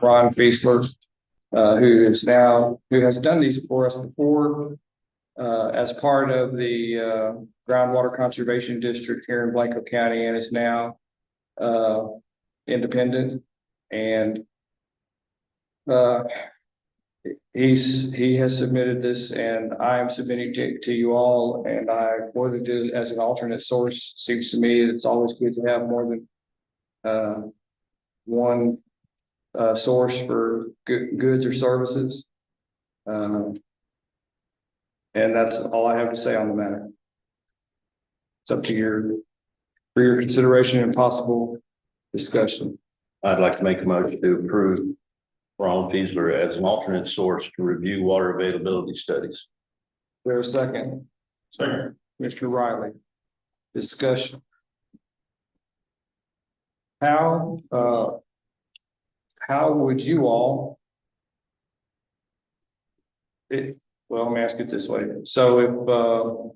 Ron Fiesler, who has done these for us before, as part of the, groundwater conservation district here in Blanco County, and is now, independent. And, he has submitted this, and I am submitting to you all, and I quoted it as an alternate source. Seems to me it's always good to have more than, one source for goods or services. And that's all I have to say on the matter. It's up to for your consideration and possible discussion. I'd like to make a motion to approve Ron Fiesler as an alternate source to review water availability studies. There's a second. Second. Mr. Riley. Discussion. How would you all? Well, let me ask it this way. So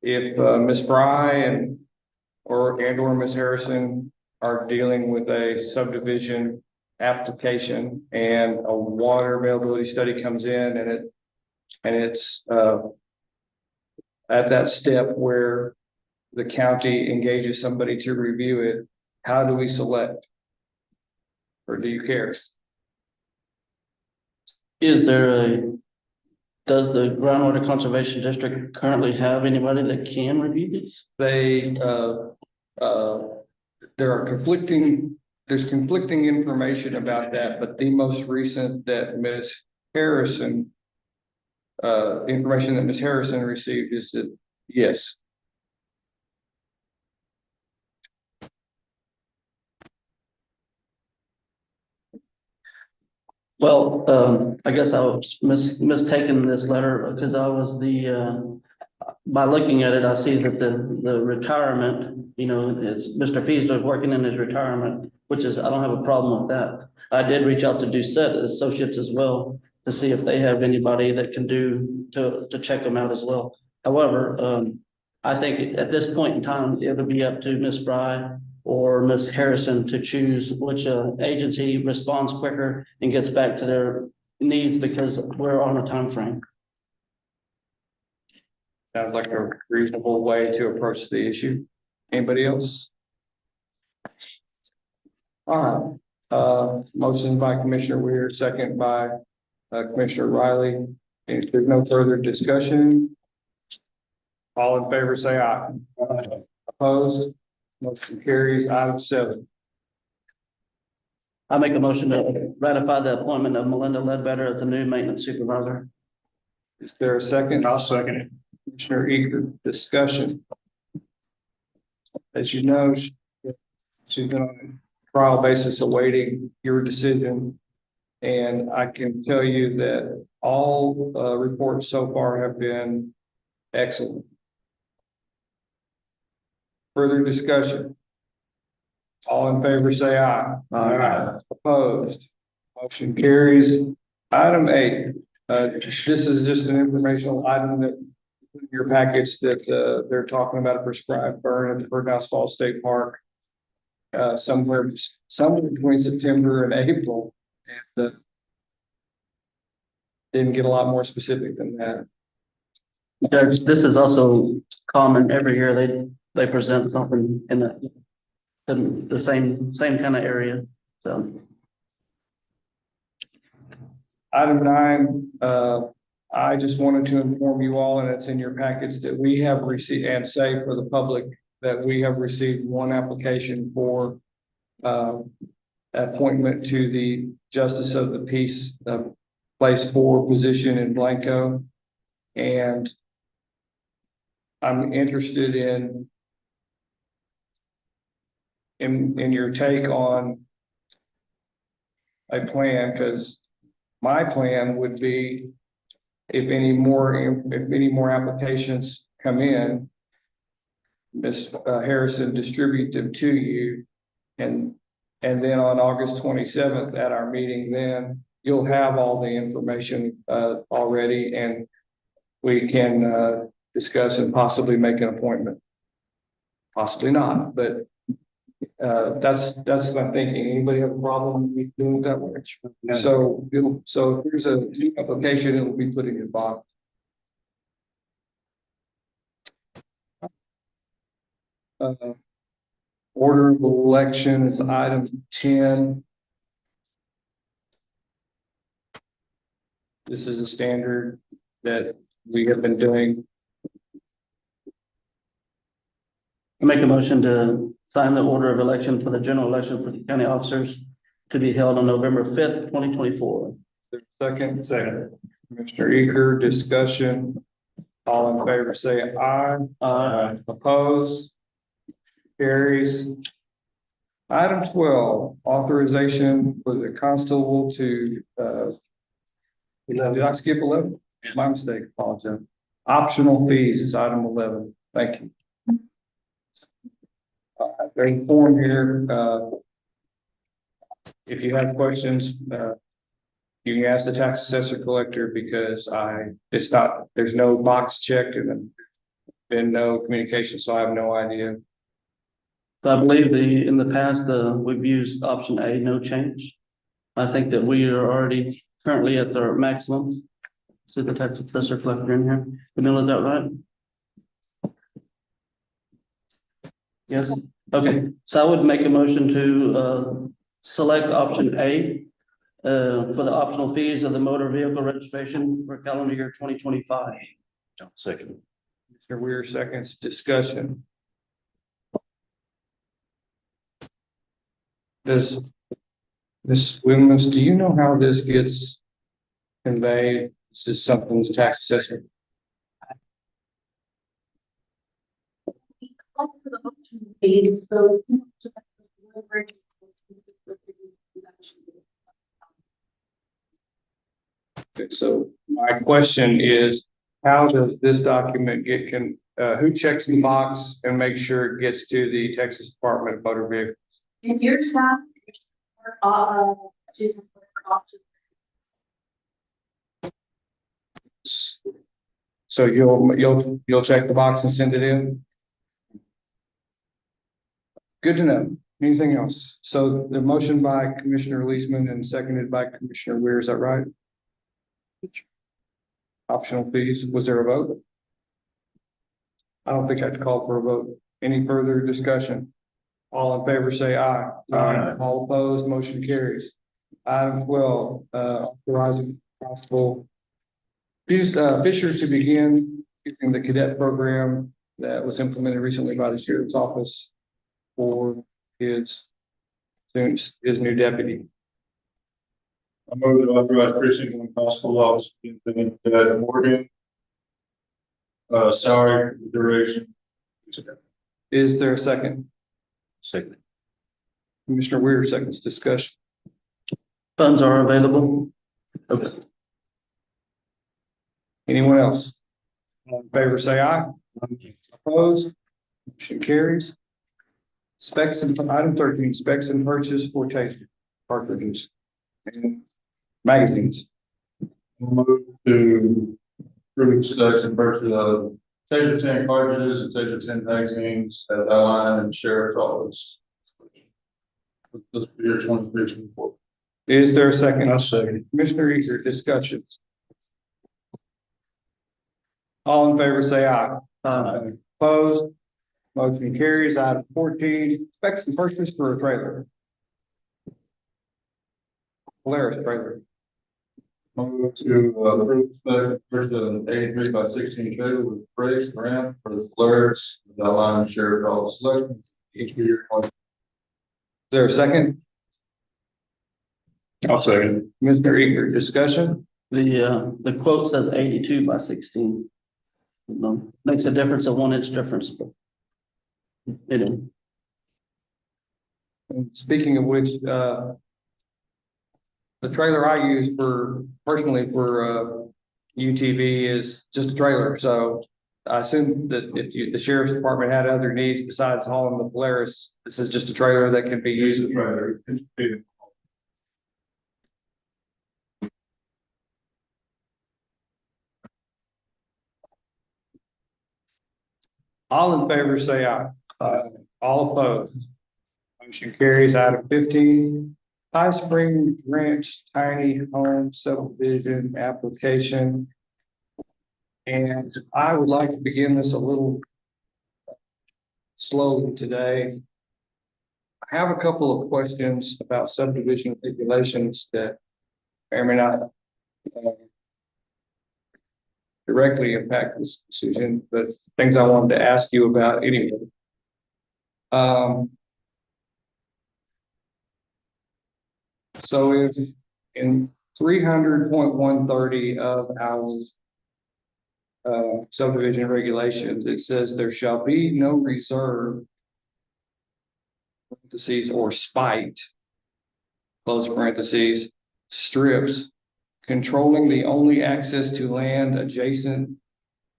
if Ms. Fry or Ms. Harrison are dealing with a subdivision application and a water availability study comes in and it's at that step where the county engages somebody to review it, how do we select? Or do you care? Does the groundwater conservation district currently have anybody that can review these? There's conflicting information about that, but the most recent that Ms. Harrison, information that Ms. Harrison received is that, yes. Well, I guess I was mistaken this letter because I was by looking at it, I see that the retirement, is Mr. Fiesler is working in his retirement, which is, I don't have a problem with that. I did reach out to Doucette Associates as well to see if they have anybody that can to check them out as well. However, I think at this point in time, it'll be up to Ms. Fry or Ms. Harrison to choose which agency responds quicker and gets back to their needs, because we're on a time frame. Sounds like a reasonable way to approach the issue. Anybody else? All right. Motion by Commissioner Weir, second by Commissioner Riley. If there's no further discussion, all in favor say aye. Aye. Opposed? Motion carries. Item 7. I make a motion to ratify the appointment of Melinda Ledbetter as the new maintenance supervisor. Is there a second? I'll second it. Commissioner Eager, discussion. As you know, she's been on a trial basis awaiting your decision. And I can tell you that all reports so far have been excellent. Further discussion. All in favor say aye. Aye. Opposed? Motion carries. Item 8. This is just an informational item that in your package that they're talking about a prescribed burn at the Birdhouse Falls State Park somewhere between September and April. And didn't get a lot more specific than that. Judge, this is also common every year. They present something in the same kind of area. So Item 9, I just wanted to inform you all, and it's in your packets, that we have received, and say for the public, that we have received one application for appointment to the Justice of the Peace Place 4 position in Blanco. And I'm interested in your take on a plan, because my plan would be, if any more applications come in, Ms. Harrison distribute them to you, and then on August 27th at our meeting, then you'll have all the information already, and we can discuss and possibly make an appointment. Possibly not, but That's what I'm thinking. Anybody have a problem with me doing it that way? So, so if there's a new application, it will be put in your box. Uh, Order of election is item 10. This is a standard that we have been doing. I make a motion to sign the order of election for the general election for the county officers to be held on November 5th, 2024. Second. Commissioner Eager, discussion. All in favor, say aye. Aye. Opposed? Carries. Item 12, authorization for the constable to, did I skip 11? My mistake, apologize. Optional fees is item 11. Thank you. There's a form here. If you have questions, you can ask the tax assessor collector because there's no box checked and been no communication, so I have no idea. So I believe in the past, we've used option A, no change. I think that we are already currently at our maximum. See the tax assessor collector in here. Vanilla, is that right? Yes, okay, so I would make a motion to select option A for the optional fees of the motor vehicle registration for calendar year 2025. Second. Mr. Weir seconds, discussion. Does Ms. Williams, do you know how this gets conveyed? Is this something the tax assessor? So my question is, how does this document who checks the box and makes sure it gets to the Texas Department of Motor Vehicles? In your staff, choose option. So you'll check the box and send it in? Good to know. Anything else? So the motion by Commissioner Leisman and seconded by Commissioner Weir, is that right? Optional fees, was there a vote? I don't think I had to call for a vote. Any further discussion? All in favor, say aye. Aye. All opposed, motion carries. Item 12, authorizing Constable Fisher to begin using the cadet program that was implemented recently by the Sheriff's Office for his new deputy. I move to authorize precinct one constable officer to Morgan. Salary duration. Is there a second? Second. Commissioner Weir seconds, discussion. Funds are available. Okay. Anyone else? All in favor, say aye. Opposed? Motion carries. Specs and item 13, specs and purchase for taser cartridges and magazines. Move to approve specs and purchase of Taser 10 cartridges and Taser 10 magazines at Allied and Sheriff's Office. For this year 23-24. Is there a second? I'll second. Commissioner Easter, discussions. All in favor, say aye. Opposed? Motion carries. Item 14, specs and purchase for a trailer. Polaris trailer. Move to approve spec purchase of an 83 by 16 trailer with brakes, ramp for the Polaris, the Allied and Sheriff's Office selection. Each year. Is there a second? I'll second. Commissioner Eager, discussion. The quote says 82 by 16. Makes a difference, a 1 inch difference. But it is. And speaking of which, the trailer I use personally for UTV is just a trailer. So I assume that if the sheriff's department had other needs besides hauling the Polaris, this is just a trailer that can be used. All in favor, say aye. All opposed. Motion carries. Item 15, High Spring Ranch Tiny Home Subdivision Application. And I would like to begin this a little slowly today. I have a couple of questions about subdivision regulations that may or may not directly impact this decision, but things I wanted to ask you about anyway. So if in 300.130 of our subdivision regulations, it says there shall be no reserve parentheses or spite, close parentheses, strips controlling the only access to land adjacent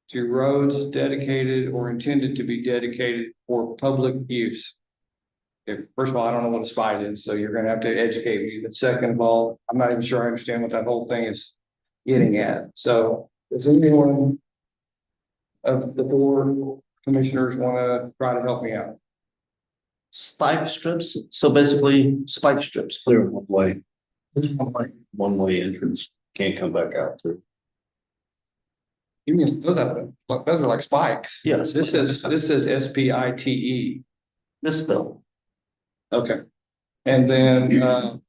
to roads dedicated or intended to be dedicated for public use. First of all, I don't know what a spite is, so you're gonna have to educate me. But second of all, I'm not even sure I understand what that whole thing is getting at. So does anyone of the board commissioners want to try to help me out? Spike strips, so basically spike strips. Clear one way entrance, can't come back out through. You mean, those are like spikes? Yes. This says SPITE. Misspelled. Okay. And then,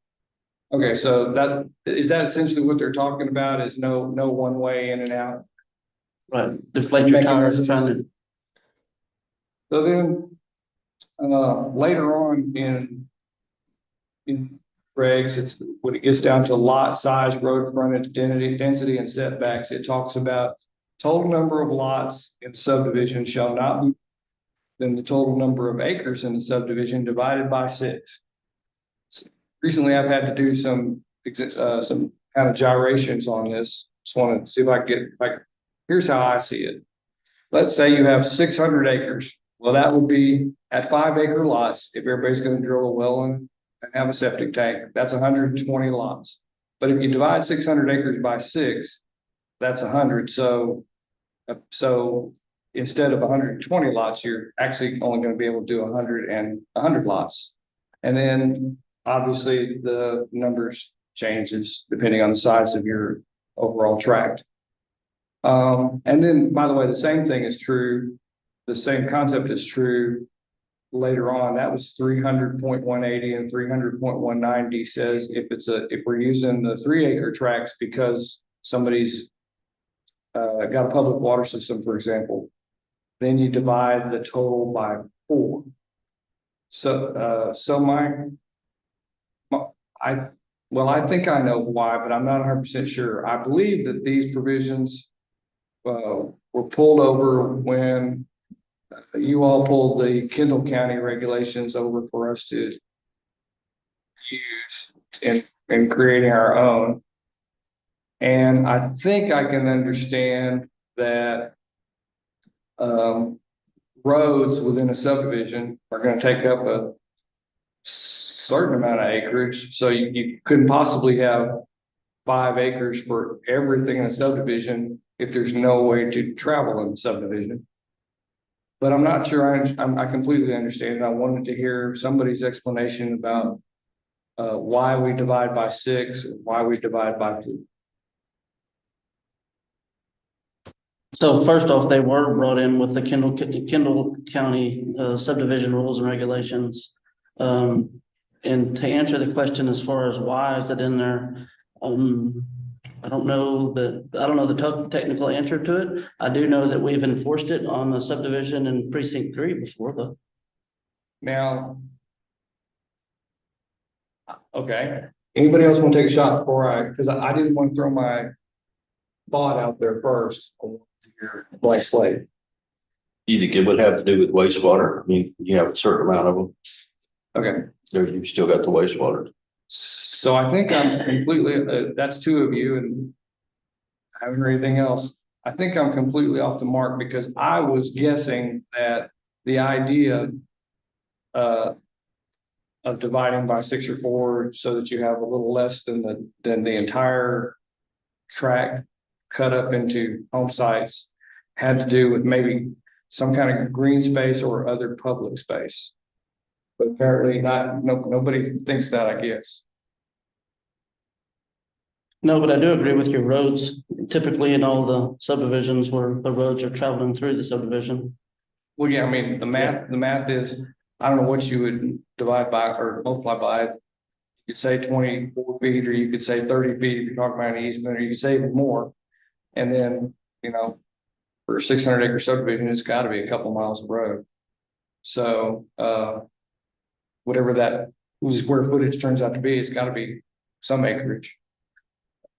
okay, so that, is that essentially what they're talking about is no one way in and out? Right, deflate your tires trying to, So then, later on in regs, it's when it gets down to lot size, road frontage, density and setbacks, it talks about total number of lots in subdivision shall not be than the total number of acres in the subdivision divided by 6. Recently, I've had to do some kind of gyrations on this. Just want to see if I can get, here's how I see it. Let's say you have 600 acres. Well, that would be at 5-acre lots. If everybody's going to drill a well and have a septic tank, that's 120 lots. But if you divide 600 acres by 6, that's 100. So instead of 120 lots, you're actually only going to be able to do 100 lots. And then obviously the numbers changes depending on the size of your overall tract. And then, by the way, the same thing is true. The same concept is true later on. That was 300.180 and 300.190 says if we're using the 3-acre tracts because somebody's got a public water system, for example, then you divide the total by 4. So, I think I know why, but I'm not 100% sure. I believe that these provisions were pulled over when you all pulled the Kendall County regulations over for us to use in creating our own. And I think I can understand that roads within a subdivision are going to take up a certain amount of acreage. So you couldn't possibly have 5 acres for everything in a subdivision if there's no way to travel in the subdivision. But I'm not sure I completely understand. I wanted to hear somebody's explanation about why we divide by 6, why we divide by 2. so first off, they were brought in with the Kendall County subdivision rules and regulations. And to answer the question as far as why is it in there, I don't know the technical answer to it. I do know that we've enforced it on the subdivision in precinct 3 before though. Now, okay, anybody else want to take a shot before because I didn't want to throw my thought out there first. I want to hear a blank slate. You think it would have to do with wastewater? I mean, you have a certain amount of them. Okay. There, you've still got the wastewater. So I think I'm completely, that's 2 of you and I haven't heard anything else. I think I'm completely off the mark because I was guessing that the idea of dividing by 6 or 4 so that you have a little less than the entire tract cut up into home sites had to do with maybe some kind of green space or other public space. But apparently not, nobody thinks that, I guess. No, but I do agree with your roads. Typically in all the subdivisions where the roads are traveling through the subdivision. Well, yeah, I mean, the math is, I don't know what you would divide by or multiply by. You could say 24 feet, or you could say 30 feet if you're talking about an easement, or you could say even more. And then, for a 600-acre subdivision, it's gotta be a couple miles of road. So, whatever that square footage turns out to be, it's gotta be some acreage.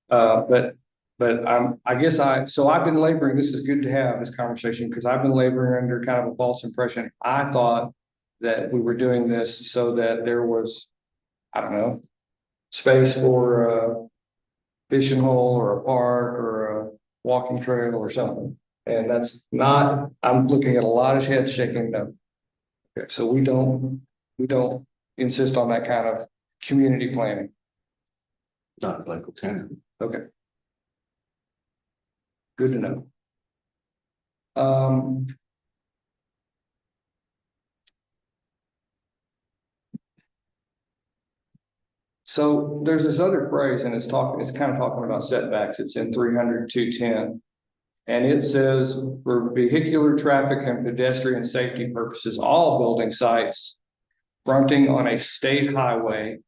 But so I've been laboring, this is good to have this conversation, because I've been laboring under kind of a false impression. I thought that we were doing this so that there was, I don't know, space for a fishing hole or a park or a walking trail or something. And that's not, I'm looking at a lot of heads shaking no. Okay, so we don't insist on that kind of community planning. Not like County. Okay. Good to know. So there's this other phrase, and it's kind of talking about setbacks. It's in 300-210. And it says, for vehicular traffic and pedestrian safety purposes, all building sites fronting on a state highway,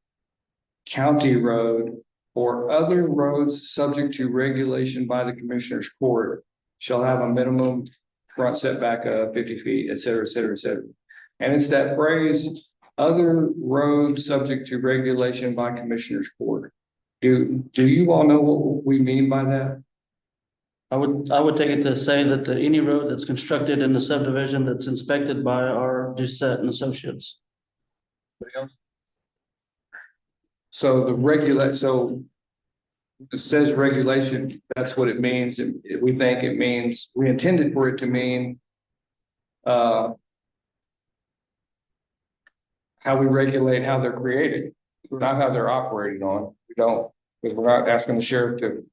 county road, or other roads subject to regulation by the Commissioner's Court shall have a minimum front setback of 50 feet, et cetera, et cetera, et cetera. And it's that phrase, other roads subject to regulation by Commissioner's Court. Do you all know what we mean by that? I would take it to say that any road that's constructed in the subdivision that's inspected by our Doucette and Associates. So it says regulation, that's what it means. And we think it means, we intended for it to mean how we regulate how they're created, not how they're operated on. We don't, because we're not asking the sheriff to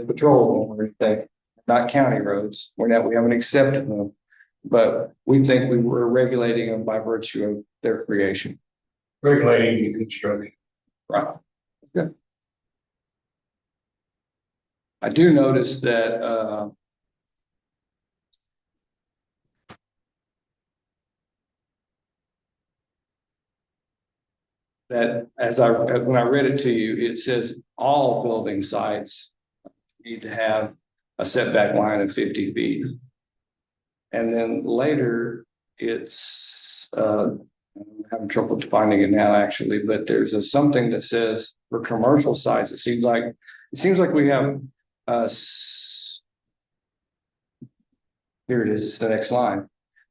patrol them or anything, not county roads. We haven't accepted them, but we think we were regulating them by virtue of their creation. Regulating the construction. Right. Good. I do notice that, that when I read it to you, it says all building sites need to have a setback line of 50 feet. And then later it's, I'm having trouble finding it now actually, but there's something that says for commercial sites, it seems like we have, here it is, it's the next line.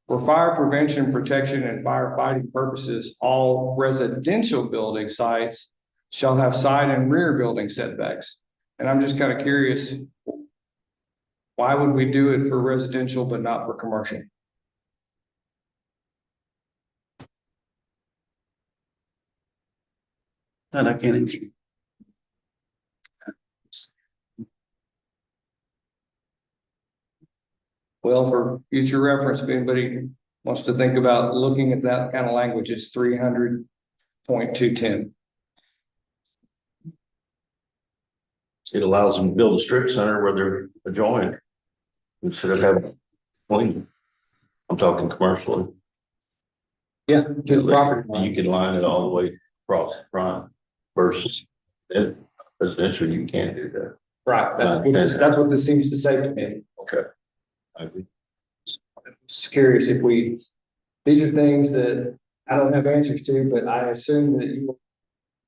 For fire prevention, protection, and firefighting purposes, all residential building sites shall have side and rear building setbacks. And I'm just kind of curious, why would we do it for residential but not for commercial? That I can't answer. Well, for future reference, if anybody wants to think about looking at that kind of language, it's 300.210. It allows them to build a strip center where they're adjoined instead of having clean. I'm talking commercially. Yeah, to the property line. You can line it all the way across the front versus in residential, you can't do that. Right, that's what this seems to say to me. Okay. I agree. Just curious if these are things that I don't have answers to, but I assume that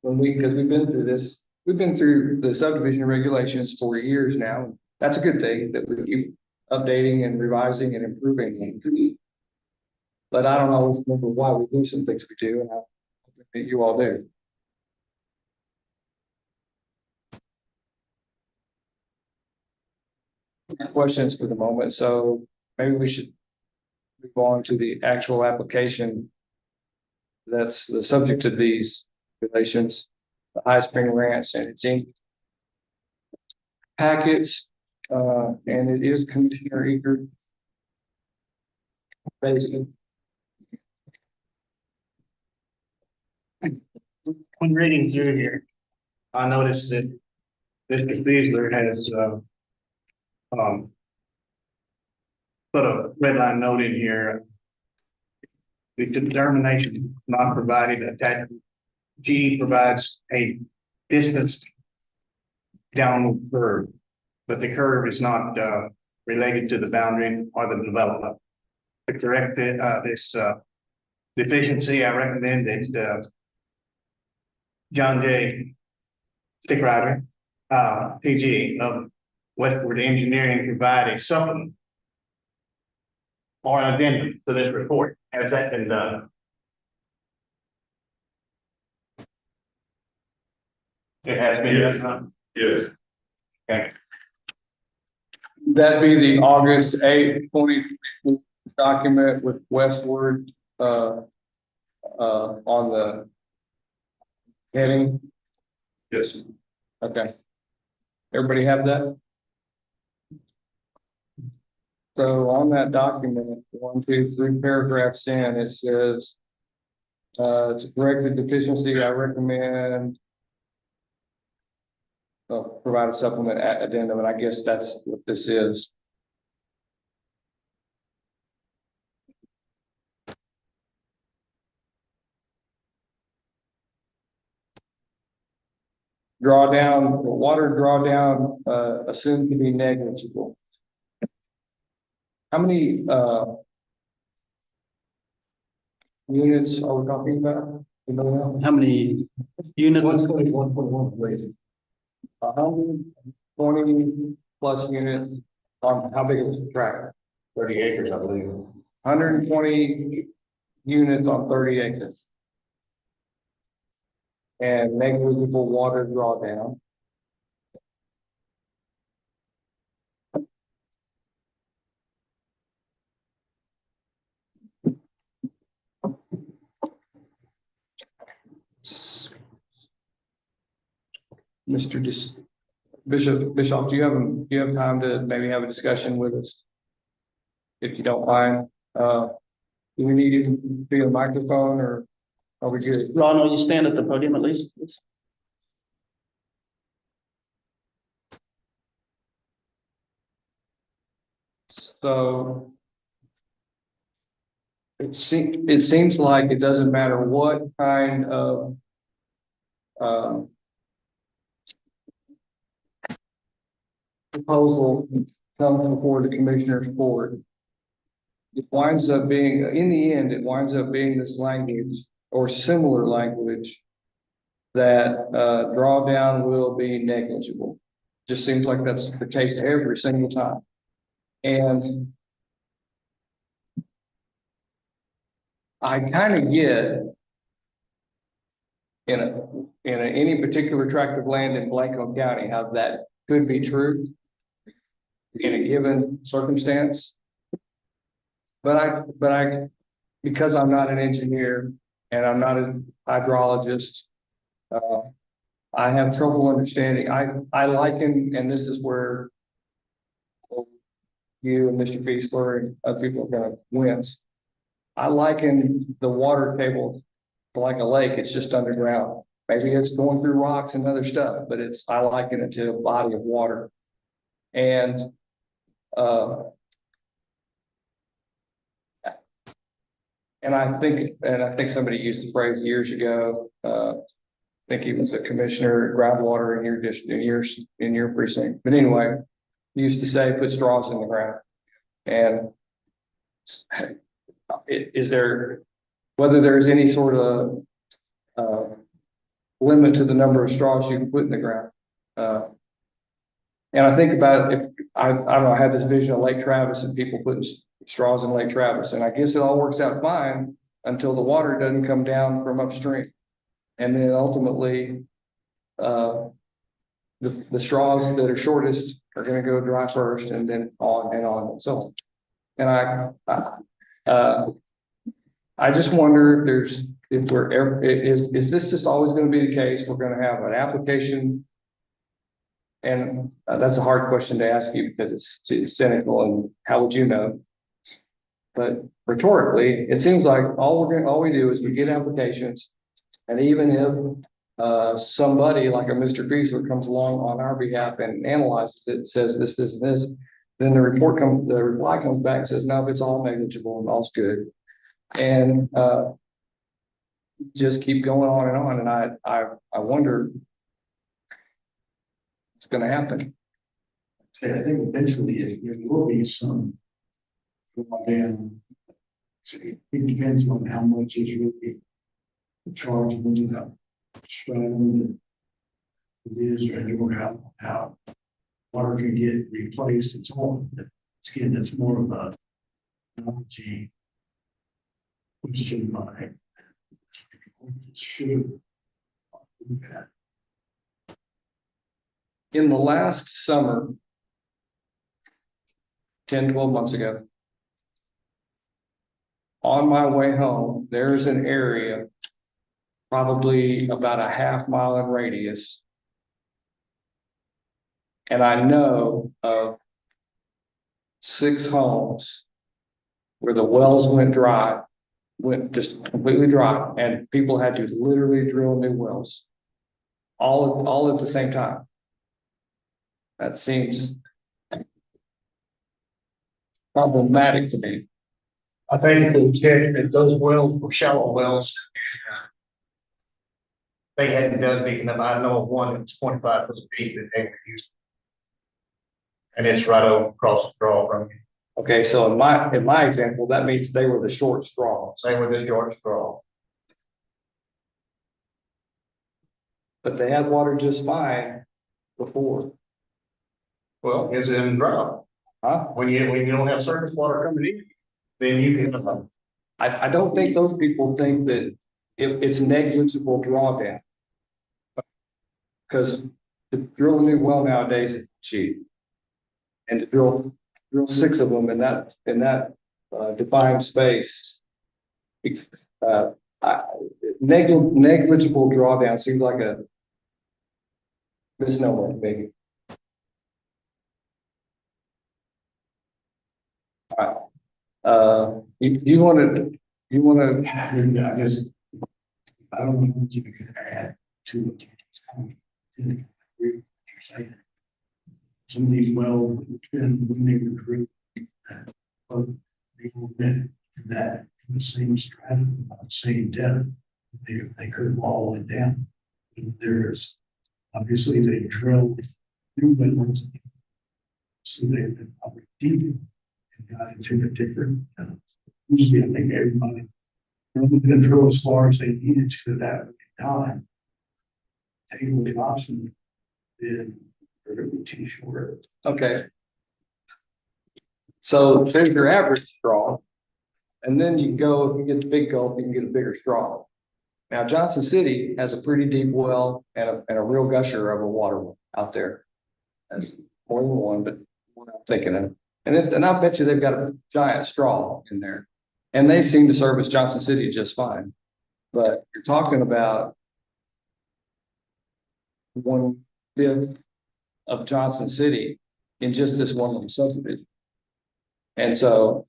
because we've been through this, we've been through the subdivision regulations for years now. That's a good thing that we keep updating and revising and improving. But I don't always remember why we do some things we do, and I hope that you all do. Questions for the moment, so maybe we should move on to the actual application that's the subject of these relations, the High Spring Ranch, and it's in packets, and it is Commissioner Eager. when reading through here, I noticed that Mr. Beasler has, put a red line note in here. The determination not provided attached. G provides a distance down the curve, but the curve is not, related to the boundary or the development. To correct this deficiency, I recommend that, John J. Stickrider, PG of Westward Engineering provide a supplement or an addendum to this report. Has that been done? It has been Yes. done. Yes. Okay. That'd be the August 8th, 20 document with Westward, on the heading. Yes. Okay. Everybody have that? So on that document, 1, 2, 3 paragraphs in, it says, to correct the deficiency, I recommend provide a supplement addendum, and I guess that's what this is. Water drawdown, assumed to be negligible. How many, units are we talking about? You know, How many units? 120 plus units on how big is the tract? 30 acres, I believe. 120 units on 30 acres. And negligible water drawdown. Bishop, do you have time to maybe have a discussion with us? If you don't mind, do we need you to be a microphone or are we good? Ron, will you stand at the podium at least? So it seems like it doesn't matter what kind of proposal comes before the commissioner's court. It winds up being, in the end, it winds up being this language or similar language that drawdown will be negligible. Just seems like that's the case every single time. And I kind of get in any particular tract of land in Blanco County how that could be true in a given circumstance. But because I'm not an engineer and I'm not a hydrologist, I have trouble understanding. I liken, and this is where you and Mr. Fiesler and other people are going to wince. I liken the water table to like a lake. It's just underground. Maybe it's going through rocks and other stuff, but I liken it to a body of water. And I think somebody used the phrase years ago. I think he was a commissioner at groundwater in your district, in your precinct. But anyway, he used to say, put straws in the ground. And is there, whether there's any sort of limit to the number of straws you can put in the ground? And I think about if I don't know, I had this vision of Lake Travis and people putting straws in Lake Travis, and I guess it all works out fine until the water doesn't come down from upstream, and then ultimately, the straws that are shortest are going to go dry first, and then on and on and so on. And I just wonder if is this just always going to be the case? We're going to have an application. And that's a hard question to ask you because it's too cynical and how would you know? But rhetorically, it seems like all we do is we get applications And even if somebody like a Mr. Beasley comes along on our behalf and analyzes it, says this, this, and this, then the reply comes back and says, no, if it's all negligible and all's good. And just keep going on. And I wonder what's gonna happen. I think eventually there will be some. Again, it depends on how much is really charged into that. It is, or how water can get replaced and so on. Again, that's more of a technology. Which should mind. Should. do that. In the last summer, 10, 12 months ago, on my way home, there's an area probably about a half-mile in radius. And I know of 6 homes where the wells went just completely dry, and people had to literally drill new wells. All at the same time. That seems problematic to me. I think that those wells were shallow wells. They hadn't done big enough. I know of one that's 25 foot deep that they were using. And it's right over across the draw from you. Okay, so in my example, that means they were the short straws, Same with this Georgia straw. but they had water just fine before, Well, it's in drought. huh? When you don't have surface water coming in, then you can. I don't think those people think that it's negligible drawdown. Because to drill a new well nowadays is cheap. And to drill 6 of them in that defined space. Negligible drawdown seems like a misnomer, maybe. All right. You wanted, I guess. I don't know what you can add to what you're saying. Some of these wells, when they were drilled, they were been that in the same stratum, about the same depth. They could all it down. And there's obviously they drilled new wells. So they've been probably deep and got into a different. Usually, I think everybody didn't drill as far as they needed to at that time. Taking the option did really too short. okay. So there's your average straw. And then you go, if you get the big gulp, you can get a bigger straw. Now Johnson City has a pretty deep well and a real gusher of a water well out there. That's more than one, but one I'm thinking of. And I bet you they've got a giant straw in there. And they seem to service Johnson City just fine. But you're talking about 1/5 of Johnson City in just this one little subdivision. And so,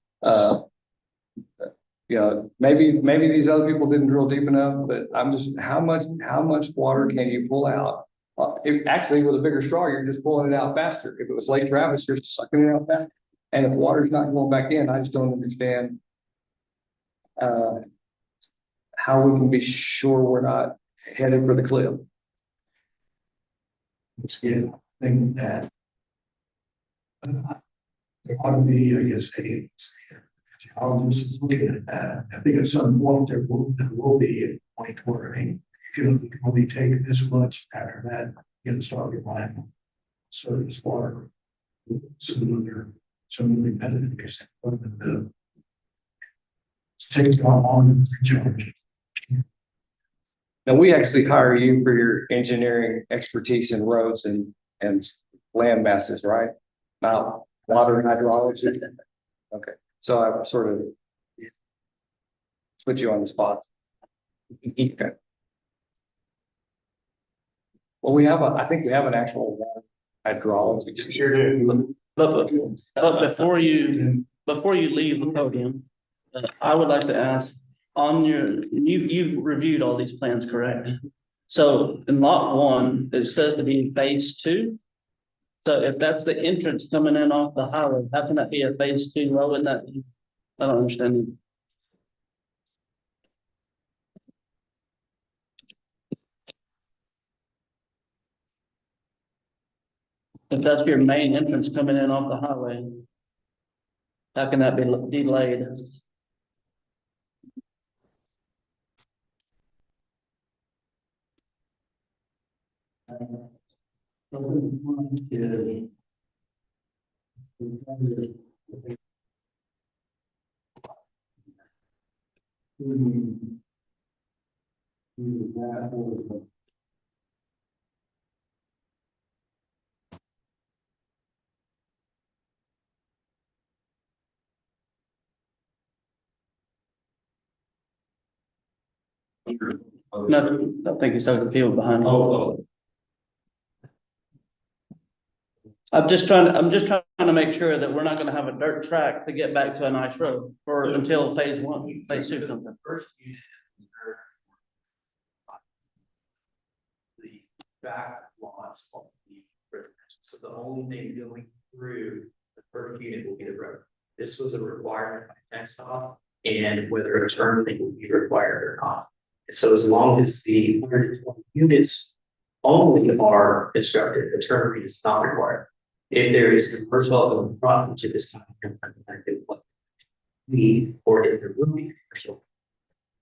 maybe these other people didn't drill deep enough, but I'm just, how much water can you pull out? Actually, with a bigger straw, you're just pulling it out faster. If it was Lake Travis, you're sucking it out back. And if water's not going back in, I just don't understand how we can be sure we're not headed for the cliff. It's good. I think that there ought to be, I guess, a geologist is looking at that. I think at some point there will be a point where you can only take this much after that, you can start relying surface water. Some benefits of the take on recharge. Now, we actually hire you for your engineering expertise in roads and land masses, right? Not water and hydrology. Okay, so I sort of put you on the spot. Okay. Well, I think we have an actual hydrology. Sure do. But before you leave the podium, I would like to ask on you've reviewed all these plans, correct? So in lot one, it says to be phase two. So if that's the entrance coming in off the highway, how can that be a phase two? Why wouldn't that be? I don't understand. If that's your main entrance coming in off the highway, how can that be delayed? No, I think it's over the field behind. Oh, I'm just trying to make sure that we're not gonna have a dirt track to get back to a nice road for until phase one, phase two comes in. First unit. The back lots of the residential, so the only thing going through the first unit will be the road. This was a requirement by TxDOT, and whether a turn lane will be required or not. And so as long as the 120 units only are constructed, a turn lane is not required. If there is commercial in front, which at this time, need, or if there will be commercial,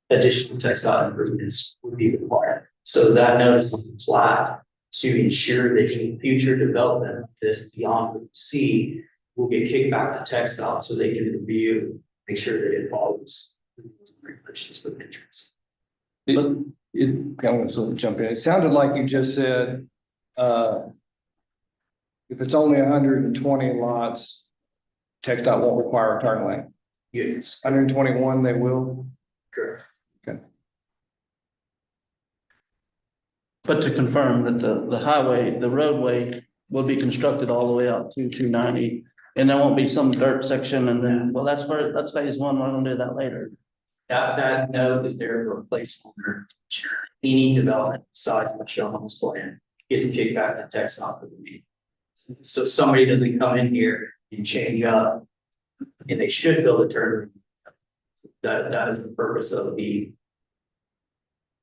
additional TxDOT improvements would be required. So that notice on the plat to ensure that any future development of this beyond Route C will get kicked back to TxDOT so they can review, make sure that it follows the regulations for the entrance. I'm gonna sort of jump in. It sounded like you just said, if it's only 120 lots, TxDOT won't require a turn lane. Units. 121, they will. Correct. But to confirm that the highway, the roadway will be constructed all the way out to 290. And there won't be some dirt section and then, well, that's phase one. We're gonna do that later. That note is there to replace owner. Sure. Any development besides what's shown on this plan gets kicked back to TxDOT for the meeting. So somebody doesn't come in here and change up, and they should build a turn. That is the purpose of the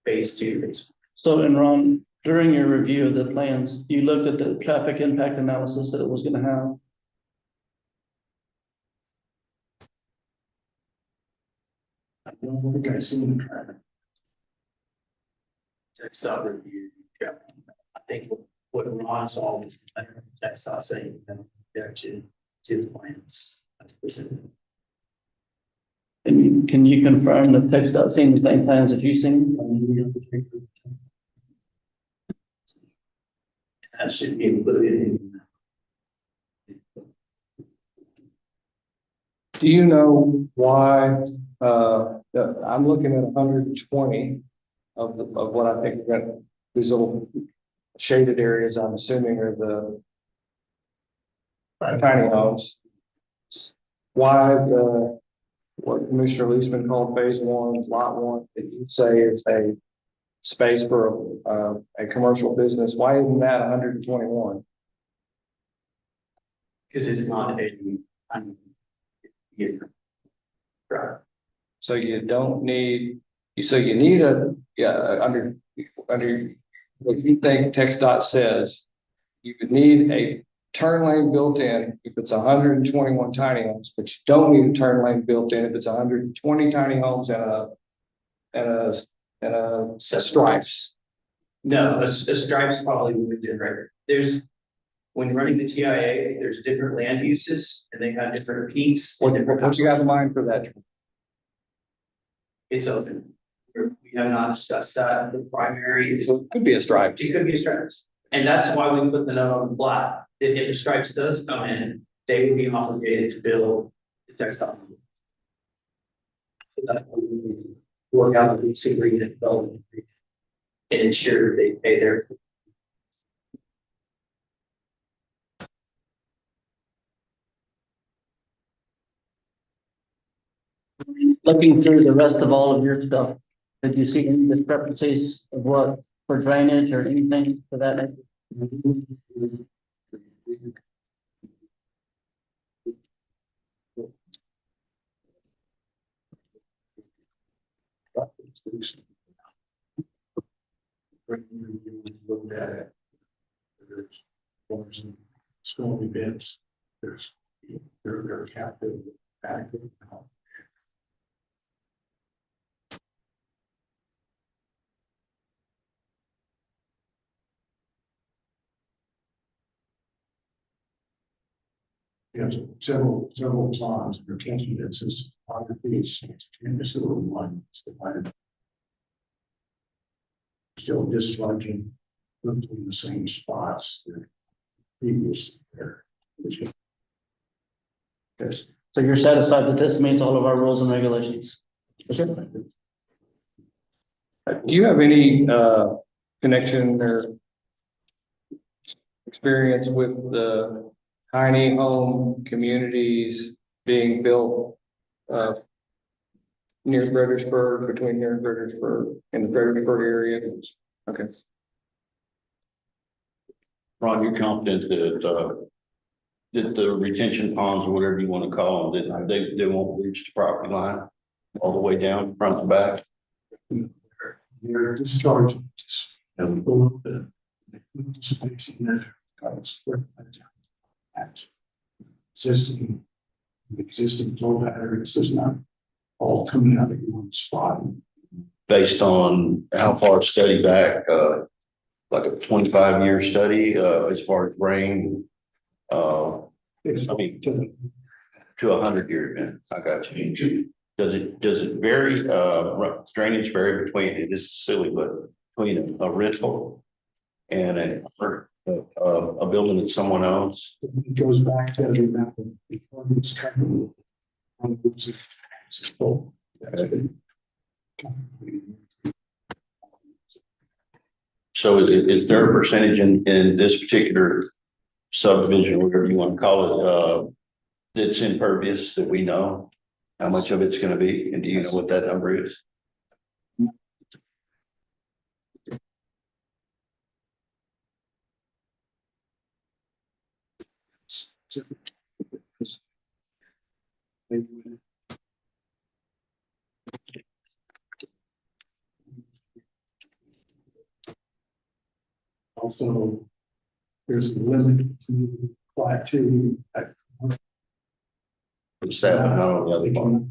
phase two. So, and Ron, during your review of the plans, you looked at the traffic impact analysis that it was gonna have. I don't think I've seen traffic. TxDOT review. Yeah. I think what Ron saw was the TxDOT saying, there to the plans as presented. And can you confirm that TxDOT seen the same plans that you've seen? That should be included in. Do you know why, I'm looking at 120 of what I think that these little shaded areas, I'm assuming are the tiny homes. Why what Commissioner Leisman called phase one, lot one, that you say is a space for a commercial business, why isn't that 121? Because it's not a. Right. So you don't need, so you need under what you think TxDOT says, you would need a turn lane built in if it's 121 tiny homes, but you don't need a turn lane built in if it's 120 tiny homes and a stripes. No, a stripes probably would be right. There's, when running the TIA, there's different land uses and they have different peaks. What you got in mind for that? It's open. We have not discussed that. The primary is, So it could be a stripes. it could be a stripes. And that's why we put the note on the plat. If the stripes does come in, they would be obligated to build the textile. So that we work out the lease agreement, development agreement, and ensure they pay their. looking through the rest of all of your stuff, did you see any discrepancies of what for drainage or anything for that nature? Look at it. There's storm events, they're captive, active. Yes, several times, for catching this is on the piece, and this little one, it's divided. Still dislodging in the same spots that previous there. Yes. So you're satisfied that this meets all of our rules and regulations? Do you have any, connection or experience with the tiny home communities being built, near Fredericksburg, between here and Fredericksburg, in the Fredericksburg area? Okay. Ron, you're confident that the retention ponds, or whatever you want to call them, that they won't reach the property line all the way down front to back? They're discharging. And below the. Space in there. Existing flow patterns is not all coming out of one spot. Based on how far study back, like a 25-year study, as far as rain, It's I mean, to the to a 100-year event. I got you. Does it vary, drainage vary between, it is silly, but between a rental and a building that someone owns? It goes back to the map before it's kind of. So is there a percentage in this particular subdivision, or whatever you want to call it, that's impervious that we know how much of it's going to be? And do you know what that number is? Also, there's a limit to plateau. It's that, but not on the other part.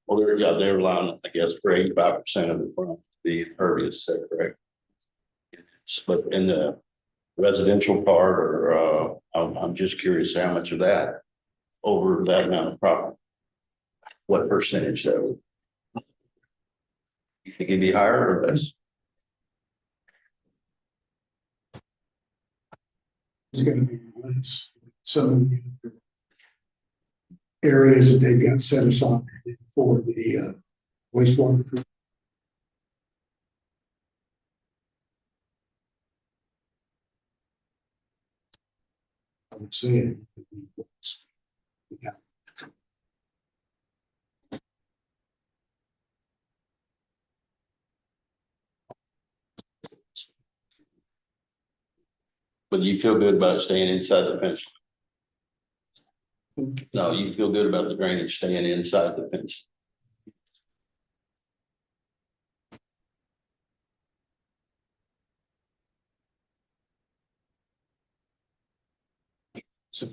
Well, they're allowing, I guess, for 85% of the front to be impervious, is that correct? But in the residential part, or, I'm just curious how much of that over that amount of property? What percentage that would? You think it'd be higher or less? It's gonna be less. Some areas that they've got set aside for the wastewater. I would say. Yeah. But you feel good about it staying inside the fence? No, you feel good about the drainage staying inside the fence? So.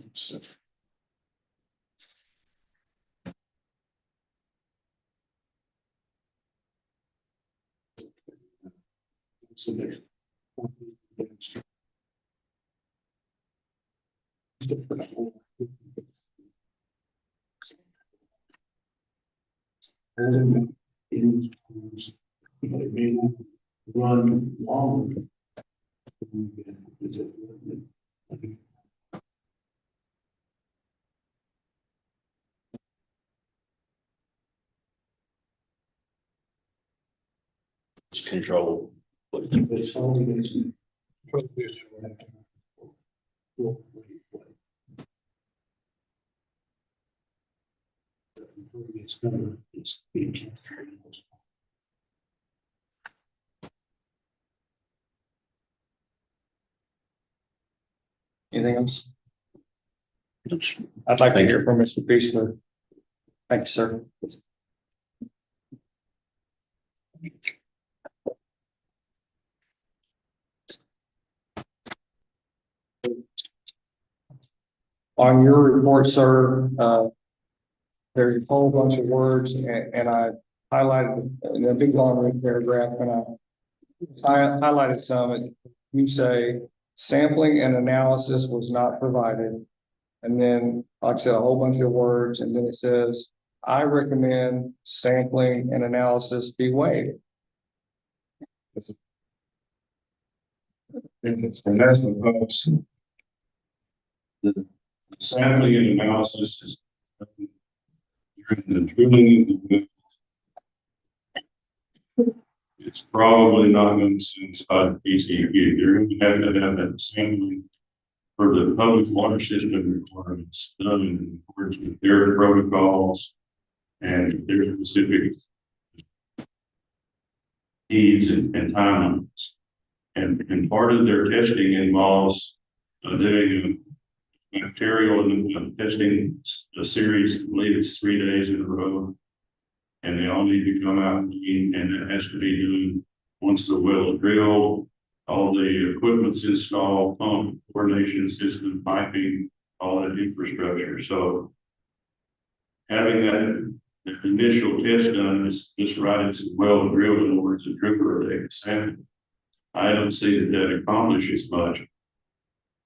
So there's. It may not run long. It's controlled. It's holding it. Anything else? I'd like to hear from Mr. Beasley. Thank you, sir. On your report, sir, there's a whole bunch of words and I highlighted in a big long red paragraph and I highlighted some. You say sampling and analysis was not provided. And then, like I said, a whole bunch of words, and then it says, I recommend sampling and analysis be waived. And that's because the sampling and analysis is during the drilling of the well, it's probably not going to satisfy the PCQ. You're going to have that sampling for the public water system requirements done in accordance with their protocols and their specific needs and timelines. And part of their testing involves doing material and testing a series, I believe it's 3 days in a row. And they all need to come out and it has to be done once the well is drilled, all the equipment's installed, pump, coordination system, piping, all that infrastructure. So having that initial test done is just right as well drilled in order to dripper or take a sample. I don't see that accomplishes much.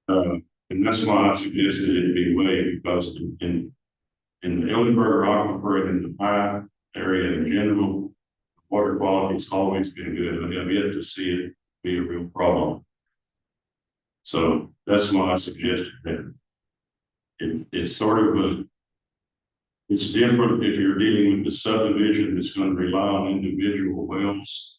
And that's why I suggested it be waived, because in the Ellenberger aquifer and the Pine area in general, water quality's always been good. I have yet to see it be a real problem. So that's why I suggested that it's sort of it's different if you're dealing with the subdivision that's going to rely on individual wells,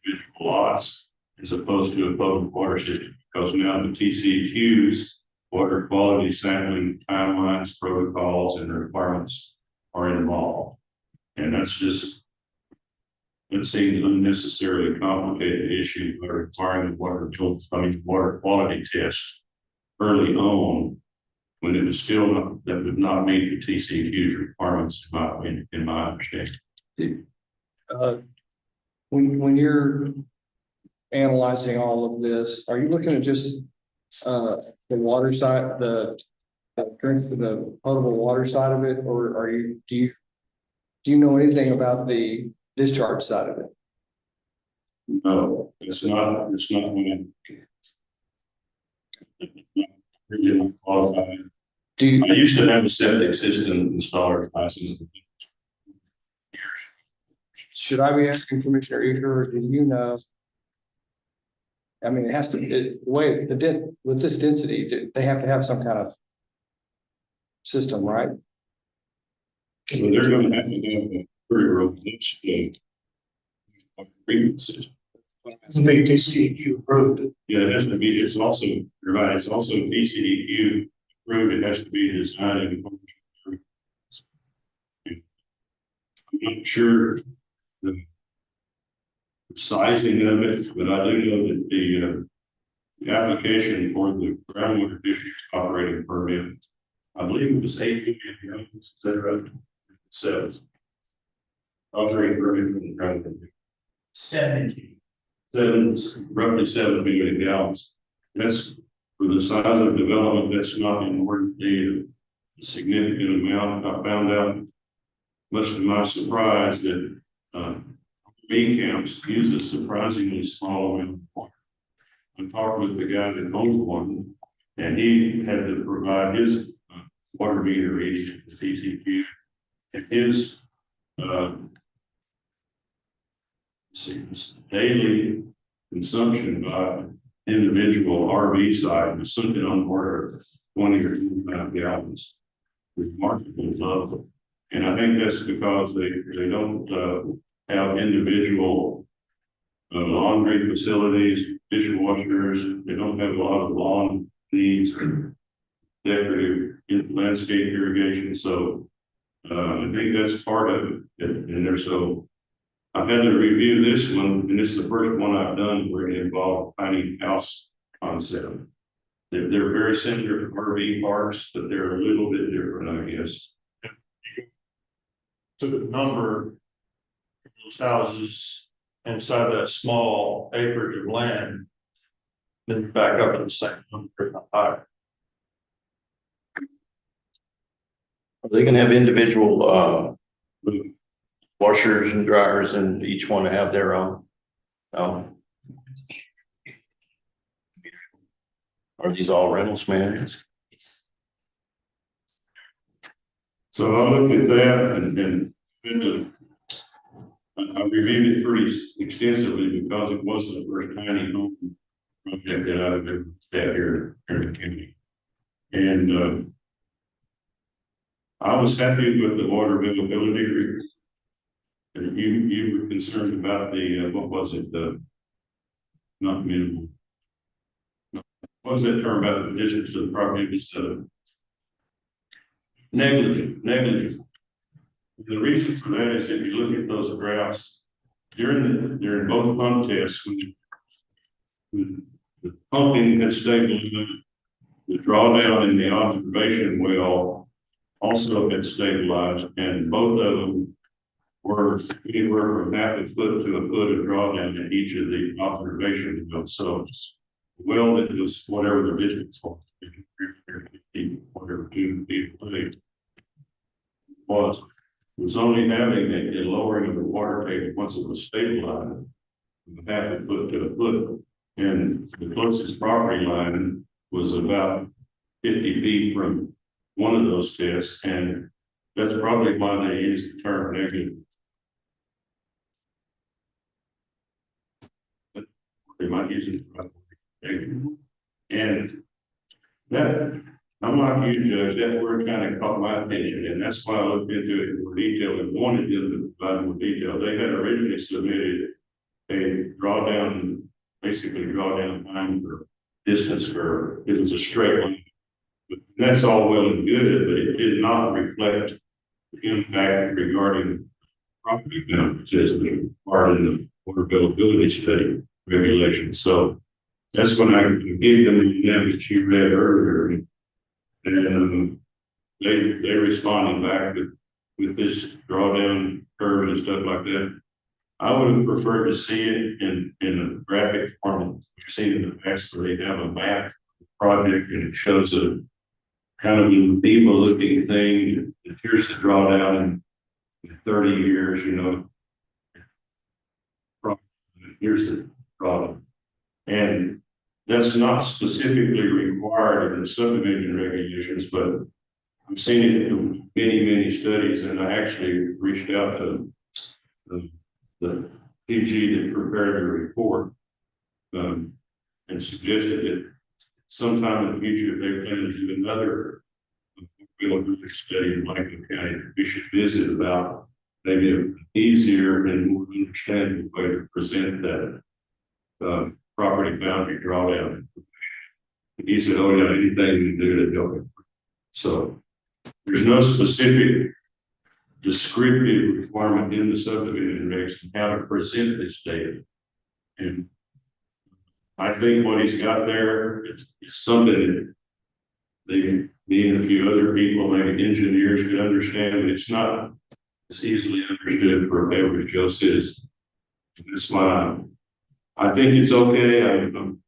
individual lots, as opposed to a public water system, because now the TCQs, water quality sampling timelines, protocols, and requirements are involved. And that's just, it seems unnecessarily complicated issue by requiring the water quality test early on when it is still not, that would not meet the TCQ requirements in my understanding. When you're analyzing all of this, are you looking at just the water side, the potable water side of it, or do you know anything about the discharge side of it? No, it's not when really qualified. I used to have a septic system installer license. Should I be asking Commissioner Eager, or do you know? I mean, it has to, with this density, they have to have some kind of system, right? So they're going to have a very robust treatment system. It's big TCEQ approved. Yeah, it has to be, it's also, you're right, it's also PCEQ approved, it has to be designed in accordance with. I'm not sure the sizing of it, but I do know that the application for the groundwater district operating permit, I believe it was 8 million gallons, is that right? 7. Operating permit from the groundwater. 7, roughly 7 million gallons. That's for the size of development. That's not in order to be a significant amount. I found out, much to my surprise, that bee camps use a surprisingly small amount of water. I talked with the guy that owns one, and he had to provide his water meter reading at the TCQ, and his daily consumption by individual RV site was something on the order of 20 or 25 gallons. Remarkably low. And I think that's because they don't have individual laundry facilities, dishwashers. They don't have a lot of lawn needs are decorative landscape irrigation, so I think that's part of it, and there's so. I've had to review this one, and this is the first one I've done where it involved tiny house concept. They're very similar to RV parks, but they're a little bit different, I guess. To the number of those houses inside that small acreage of land, then back up to the same number, not higher. They can have individual, washers and dryers and each one have their own. Are these all rentals, man? So I looked at that and I reviewed it pretty extensively because it was the first tiny home project that I've ever had here in the county. And I was happy with the water availability. And you were concerned about the, what was it, not minimal. What was that term about the distance to the property? It was negligent. The reason for that is if you look at those graphs, during both pump tests, when the pumping had stabilized, the drawdown in the observation well also had stabilized, and both of them were anywhere from half a foot to a foot of drawdown in each of the observation wells. So well, it was whatever the distance was, whatever 2 feet away was only having a lowering of the water table once it was stabilized, from half a foot to a foot, and the closest property line was about 50 feet from one of those tests, and that's probably why they use the term negative. They might use it for negative. And that, I'm like you, Judge, that word kind of caught my attention, and that's why I looked into it in more detail and wanted them to provide more detail. They had originally submitted a basically drawdown line for distance for, it was a straight line. But that's all well and good, but it did not reflect the impact regarding property boundaries as part of the water availability study regulations. So that's when I gave them the exam that you read earlier, and they responded back with this drawdown curve and stuff like that. I would have preferred to see it in a graphic form. We've seen in the past where they have a map project and it shows a kind of a diva looking thing. Here's the drawdown in 30 years, you know. Here's the drawdown. And that's not specifically required in the subdivision regulations, but I've seen it in many studies, and I actually reached out to the PG that prepared the report and suggested that sometime in the future, if they plan to do another availability study in Blankenship County, we should visit about maybe an easier and more understandable way to present that property boundary drawdown. He said, "Oh yeah, anything we can do to help it." So there's no specific descriptive requirement in the subdivision regs on how to present this data. And I think what he's got there is something that they, me and a few other people, maybe engineers, could understand, but it's not as easily understood for a average Joe citizen. And that's why I think it's okay. I'm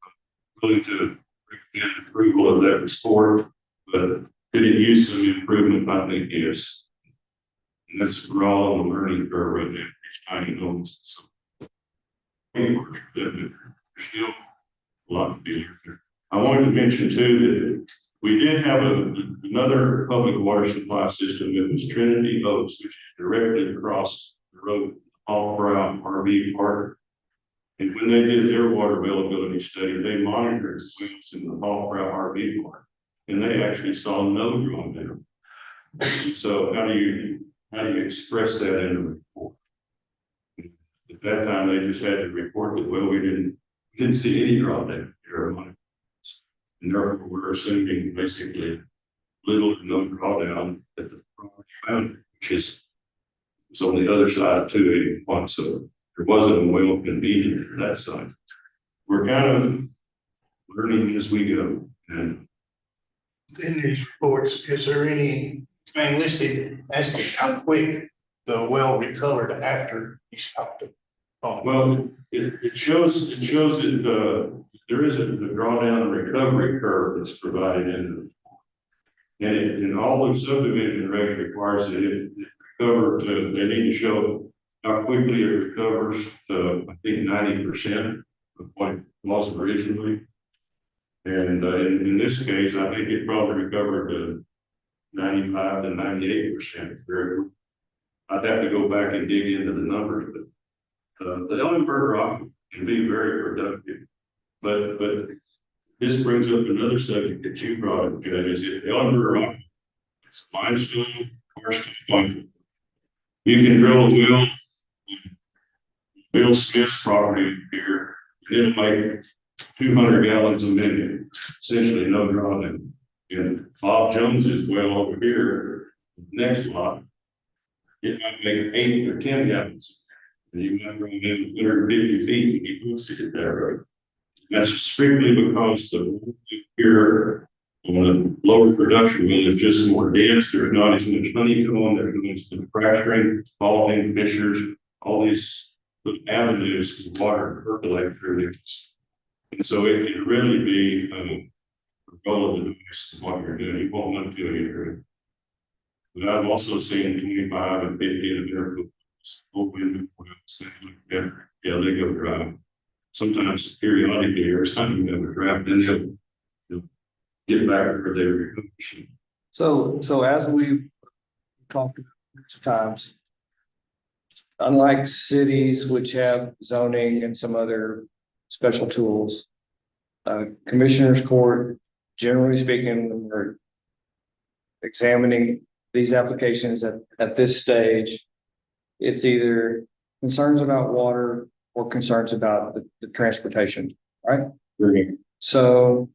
willing to recommend approval of that report, but could it use some improvement? I think yes. And that's, we're all on the learning curve right now. It's tiny homes. So there's still a lot to do here. I wanted to mention too that we did have another public water supply system that was Trinity Oaks, which is directly across the road, Paul Brown RV Park. And when they did their water availability study, they monitored the wells in the Paul Brown RV Park, and they actually saw no drawdown. So how do you express that in a report? At that time, they just had to report that, well, we didn't see any drawdown. And therefore, we're assuming basically little to no drawdown at the property boundary, which is it's on the other side of 281, so there wasn't a well convenient for that side. We're kind of learning as we go, and In these reports, is there anything listed as to how quick the well recovered after you stopped the pump? well, it shows that there is a drawdown and recovery curve that's provided in the and in all the subdivision regs requires that it recover to, they need to show how quickly it recovers to, I think, 90% of what it was originally. And in this case, I think it probably recovered to 95 to 98%. I'd have to go back and dig into the numbers, but the Ellenberg rock can be very productive. But this brings up another subject that you brought up, Judge, is that Ellenberg rock, it's limestone, karst. You can drill a well, Bill Smith's property here, and it'll make 200 gallons a minute, essentially no drawdown. And Bob Jones's well over here, next lot, it might make 8 or 10 gallons. And you might run in 150 feet and you can see it there. That's strictly because the here on a lower production well is just more dense. There's not as much honeycomb, there's not as much fracturing, falling fissures, all these avenues of water to percolate through this. And so it can really be a goal of the device of what you're doing. You won't want to do it. But I've also seen 25 and 50 in their open wells. Yeah, they go dry. Sometimes periodically, every time you have a draft, then they'll get back where they were. So as we talked times, unlike cities which have zoning and some other special tools, Commissioners Court, generally speaking, are examining these applications at this stage. It's either concerns about water or concerns about the transportation, right? So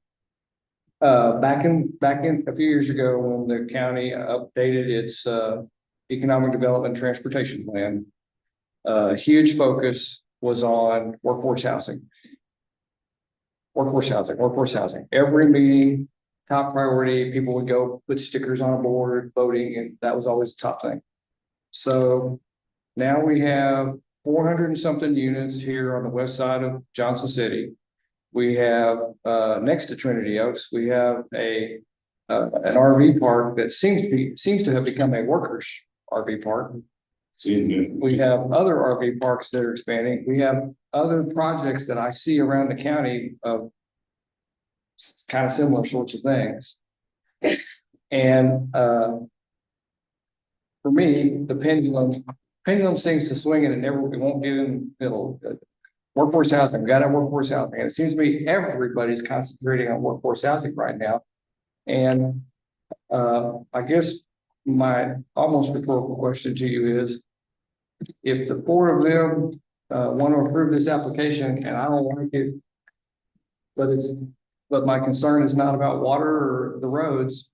back in a few years ago, when the county updated its economic development transportation plan, a huge focus was on workforce housing. Workforce housing. Every meeting, top priority, people would go put stickers on a board, voting, and that was always the top thing. So now we have 400 and something units here on the west side of Johnson City. We have next to Trinity Oaks, we have an RV park that seems to have become a workers RV park. We have other RV parks that are expanding. We have other projects that I see around the county of kind of similar sorts of things. And for me, the pendulum seems to swing and it won't get in the middle. Workforce housing, we got to have workforce housing. And it seems to me everybody's concentrating on workforce housing right now. And I guess my almost rhetorical question to you is, if the four of them want to approve this application and I don't like it, but my concern is not about water or the roads,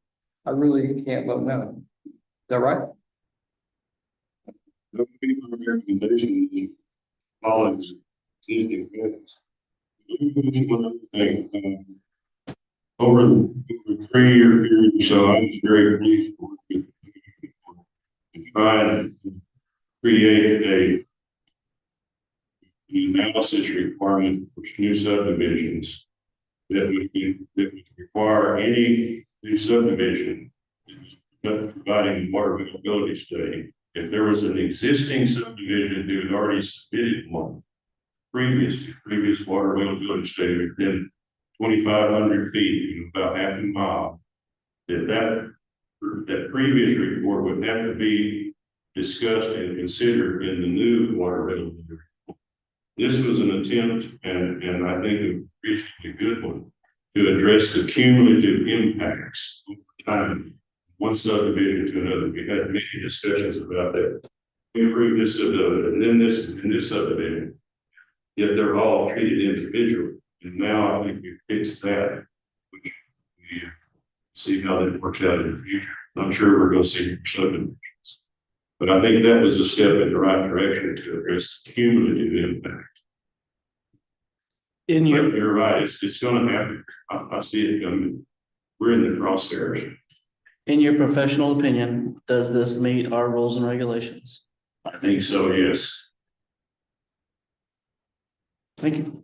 I really can't vote no. Is that right? The people are recommendations, colleagues, existing goods. Over 3-year period or so, I was very pleased to try and create an analysis requirement for new subdivisions that would require any new subdivision providing a water availability study. If there was an existing subdivision who had already submitted one previous water availability study within 2,500 feet, about half a mile, that previous report would have to be discussed and considered in the new water availability report. This was an attempt, and I think a reasonably good one, to address the cumulative impacts over time, one subdivision to another. We had many discussions about that. We approved this subdivision, and then this subdivision, yet they're all treated individually. And now I think we fixed that, which See how that works out in the future. I'm sure we're gonna see more subdivisions. But I think that was a step in the right direction to address cumulative impact. In But your, you're right, it's gonna happen. I see it coming. We're in the crosshairs. in your professional opinion, does this meet our rules and regulations? I think so, yes. Thank you.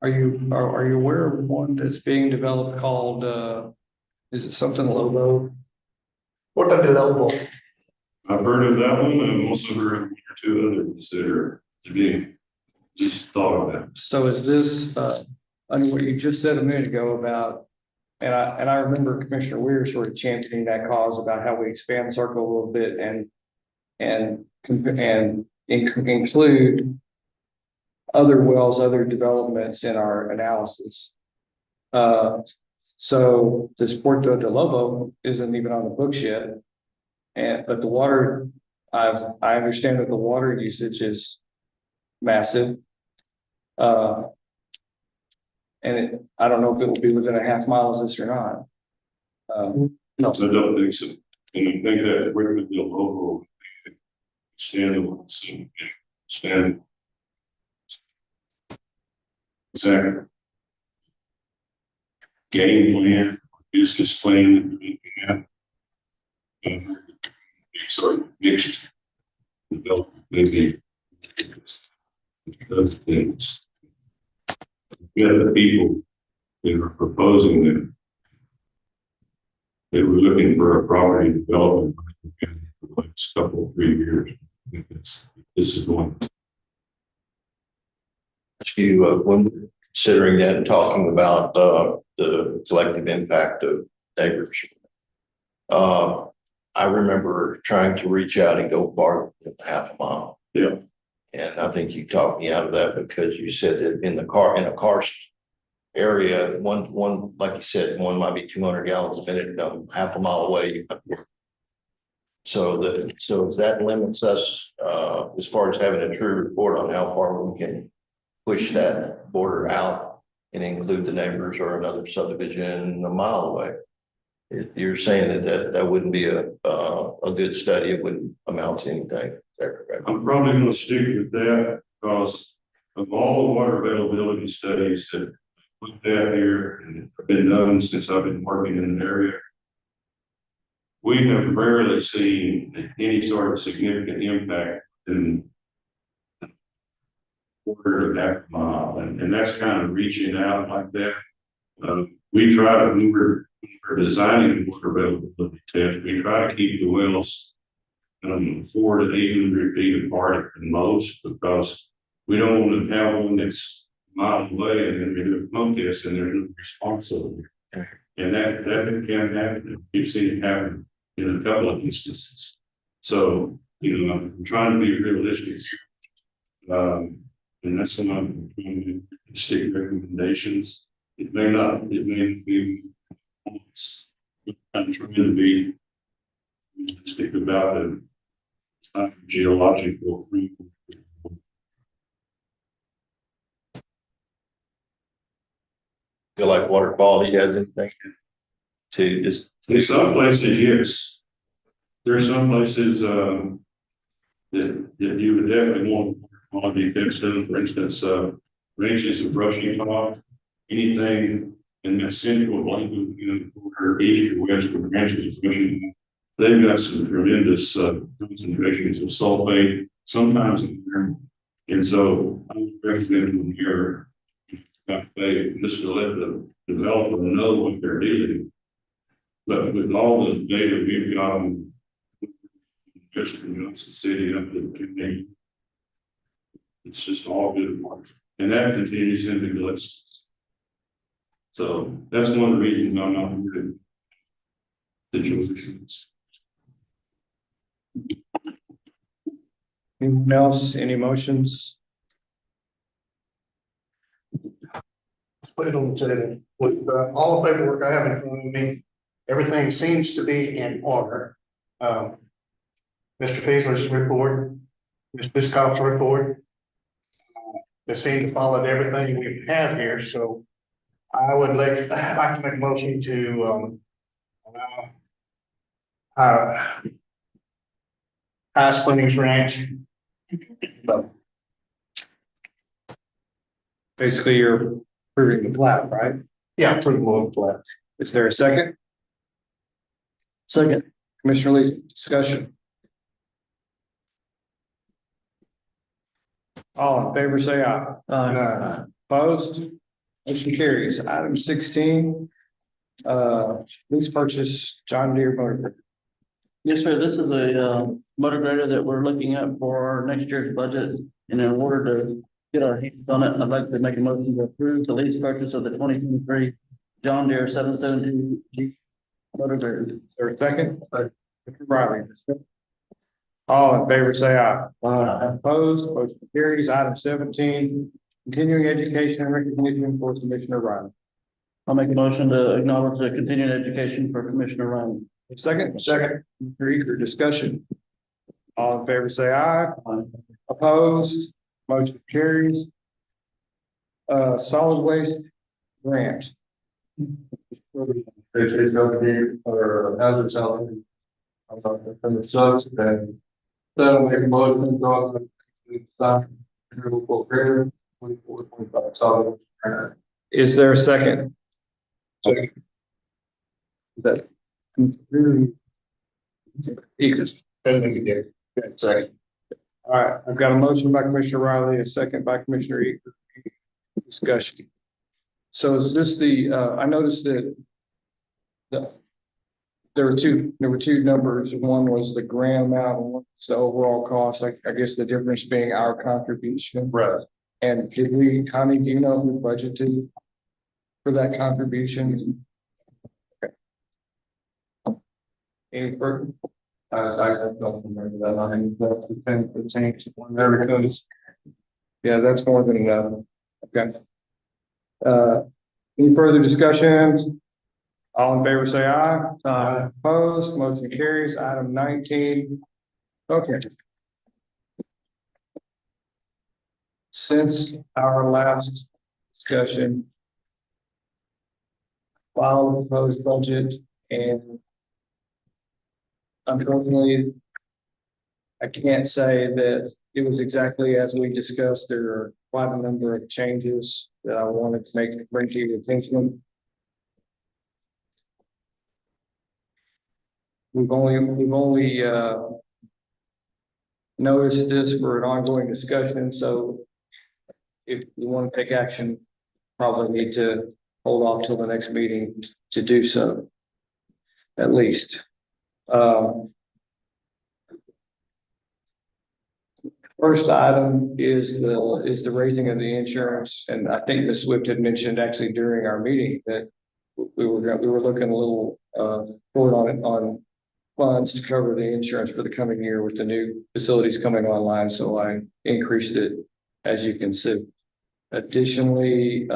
Are you aware of one that's being developed called, is it something Lobo? What the Lobo? I've heard of that one, and I've also heard of one or two others that are to be just thought about. So is this, I mean, what you just said a minute ago about, and I remember Commissioner Weir sort of championing that cause about how we expand the circle a little bit and include other wells, other developments in our analysis. So this Puerto de Lobo isn't even on the books yet. But the water, I understand that the water usage is massive. And I don't know if it will be within a half mile of this or not. I don't think so. And I think that we're going to be a local standalone, stand. Exactly. Game plan, business plan, sort of mixed development, maybe those things. Yeah, the people that are proposing that they were looking for a property development in the next couple, 3 years. This is one. You, when considering that and talking about, the collective impact of neighbors. I remember trying to reach out and go farther than half a mile. Yeah. And I think you talked me out of that because you said that in a karst area, one, like you said, one might be 200 gallons a minute, half a mile away. So that limits us, as far as having a true report on how far we can push that border out and include the neighbors or another subdivision a mile away. You're saying that wouldn't be a good study. It wouldn't amount to anything. Is that correct? I'm probably going to stick with that because of all the water availability studies that looked at here and have been done since I've been working in an area, we have rarely seen any sort of significant impact in quarter of half a mile, and that's kind of reaching out like that. We try to, when we're designing water availability tests, we try to keep the wells 400 to 800 feet apart at the most, because we don't want to have one that's a mile away and then we do a pump test and there's no response over there. And that can happen. We've seen it happen in a couple of instances. So, I'm trying to be realistic. And that's when I'm trying to stick recommendations. It may not be. I'm trying to be realistic about the geological. Feel like water quality has anything to just. In some places, yes. There are some places that you would definitely want quality fixed in. For instance, ranges of brushing off, anything in the central blanket, or east or west of branches, they've got some tremendous concentrations of sulfate, sometimes in there. And so I would recommend them here, just to let the developer know what they're dealing with. But with all the data we've got, just in Johnson City up to the community, it's just all good. And that continues into the list. So that's one of the reasons I'm not here. Situations. Anyone else, any motions? Put it on the table. With all the paperwork I have in front of me, everything seems to be in order. Mr. Fiesler's report, Ms. Biscoff's report. They seem to follow everything we have here, so I'd like to make a motion to, uh, High Springs Ranch. Basically, you're approving the plat, right? Yeah, approval of plat. Is there a second? Second. Commissioner Lee's discussion. All in favor, say aye. Opposed? Motion carries. Item 16. Lease purchase John Deere motor. Yes, sir. This is a motor grader that we're looking at for next year's budget. And in order to get our hands on it, I'd like to make a motion to approve the lease purchase of the 2023 John Deere 772 G motor grader. Is there a second? Mr. Riley. All in favor, say aye. Opposed? Motion carries. Item 17. Continuing education and recognition for Commissioner Riley. I'll make a motion to acknowledge the continuing education for Commissioner Ryan. Second. Mr. Eager, discussion. All in favor, say aye. Opposed? Motion carries. Solid waste grant. It's going to be, or hazard salary. I'm not, and it sucks, and then make a motion, to stop. Renewable grader, 24-25 solid. Is there a second? Second. That. Eager. Second. All right, I've got a motion by Commissioner Riley, a second by Commissioner Eager. Discussion. So is this the, I noticed that there were two numbers. One was the grant amount, and one was the overall cost. I guess the difference being our contribution. Right. And did we, Connie, do you know if we budgeted for that contribution? Okay. Any further? I don't remember that. I mean, that's the 10, 15, whenever it goes. Yeah, that's more than enough. Okay. Any further discussion? All in favor, say aye. Opposed, motion carries. Item 19. Okay. Since our last discussion, filed the proposed budget, and unfortunately, I can't say that it was exactly as we discussed. There are quite a number of changes that I wanted to bring to your attention. We've only noticed this for an ongoing discussion, so if you want to take action, probably need to hold off till the next meeting to do so, at least. First item is the raising of the insurance, and I think Ms. Swift had mentioned actually during our meeting that we were looking a little forward on funds to cover the insurance for the coming year with the new facilities coming online, so I increased it, as you can see. Additionally,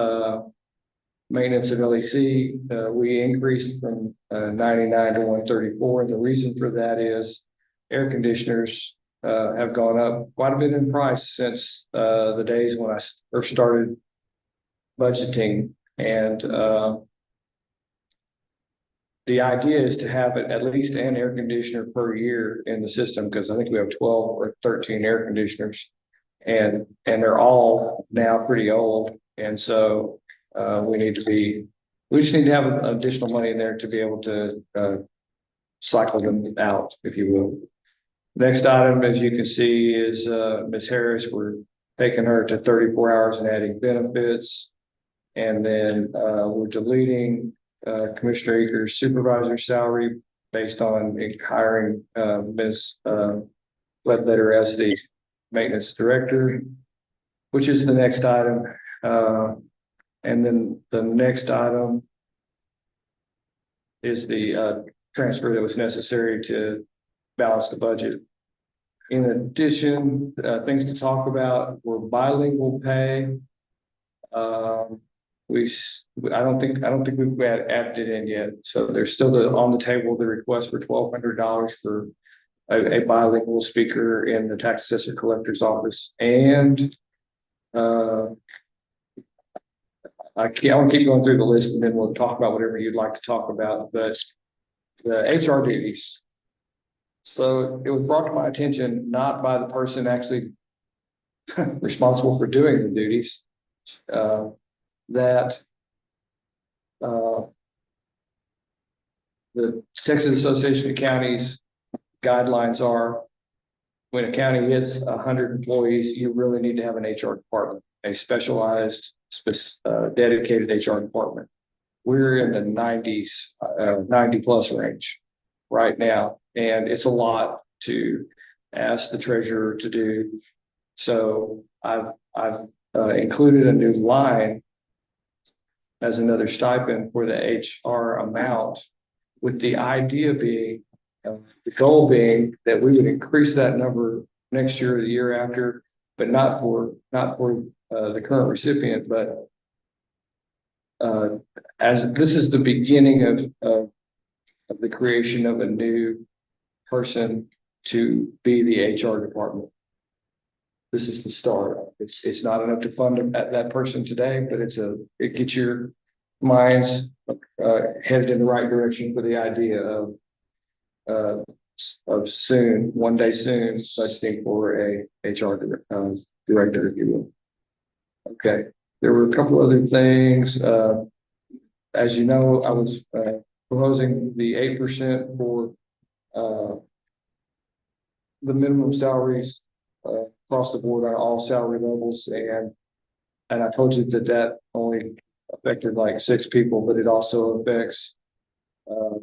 maintenance of LEC, we increased from 99 to 134, and the reason for that is air conditioners have gone up quite a bit in price since the days when I first started budgeting, and the idea is to have at least an air conditioner per year in the system, because I think we have 12 or 13 air conditioners, and they're all now pretty old, and so we just need to have additional money in there to be able to cycle them out, if you will. Next item, as you can see, is Ms. Harris. We're taking her to 34 hours and adding benefits, and then we're deleting Commissioner Akers' supervisor salary based on hiring Ms. Ledbetter as the maintenance director, which is the next item. And then the next item is the transfer that was necessary to balance the budget. In addition, things to talk about were bilingual pay. I don't think we've added it in yet. So there's still on the table the request for $1,200 for a bilingual speaker in the tax assessor collector's office. And I I'll keep going through the list and then we'll talk about whatever you'd like to talk about, but the HR duties. So it was brought to my attention, not by the person actually responsible for doing the duties, that the Texas Association of Counties guidelines are when a county hits 100 employees, you really need to have an HR department, a specialized, dedicated HR department. We're in the 90s, 90 plus range right now, and it's a lot to ask the treasurer to do. So I've included a new line as another stipend for the HR amount, with the idea being, the goal being that we would increase that number next year or the year after, but not for the current recipient, but as this is the beginning of the creation of a new person to be the HR department. This is the start. It's not enough to fund that person today, but it gets your minds headed in the right direction for the idea of soon, one day soon, budgeting for a HR director, if you will. Okay, there were a couple other things. As you know, I was proposing the 8% for the minimum salaries across the board on all salary levels, and I told you that only affected like 6 people, but it also affects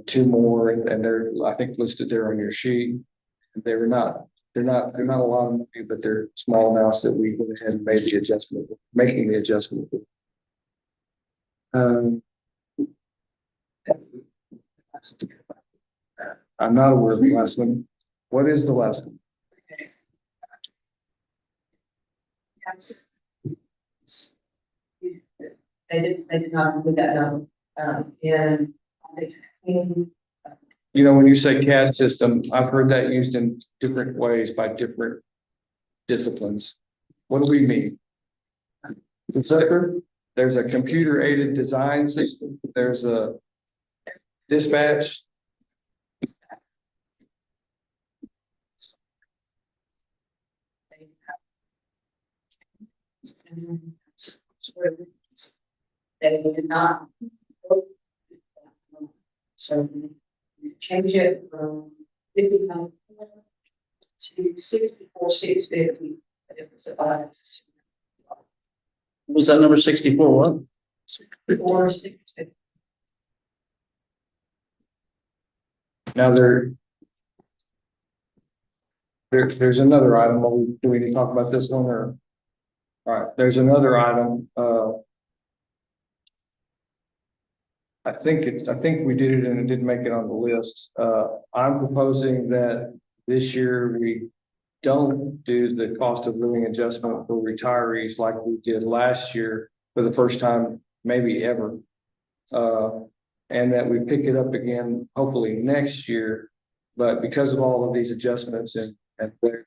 2 more, and they're, I think, listed there on your sheet. They're not a lot of money, but they're small amounts that we went ahead and made the adjustment, making the adjustment. I'm not aware of the last one. What is the last one? They did not include that number, and You know, when you say CAD system, I've heard that used in different ways by different disciplines. What do we mean? There's a computer aided design system. There's a dispatch. They did not. So we change it from 59 to 64, 650. It was about Was that number 64? What? 4, 650. Now there's another item. Do we need to talk about this one or? All right, there's another item. I think we did it and it didn't make it on the list. I'm proposing that this year we don't do the cost of living adjustment for retirees like we did last year for the first time, maybe ever. And that we pick it up again, hopefully next year. But because of all of these adjustments and their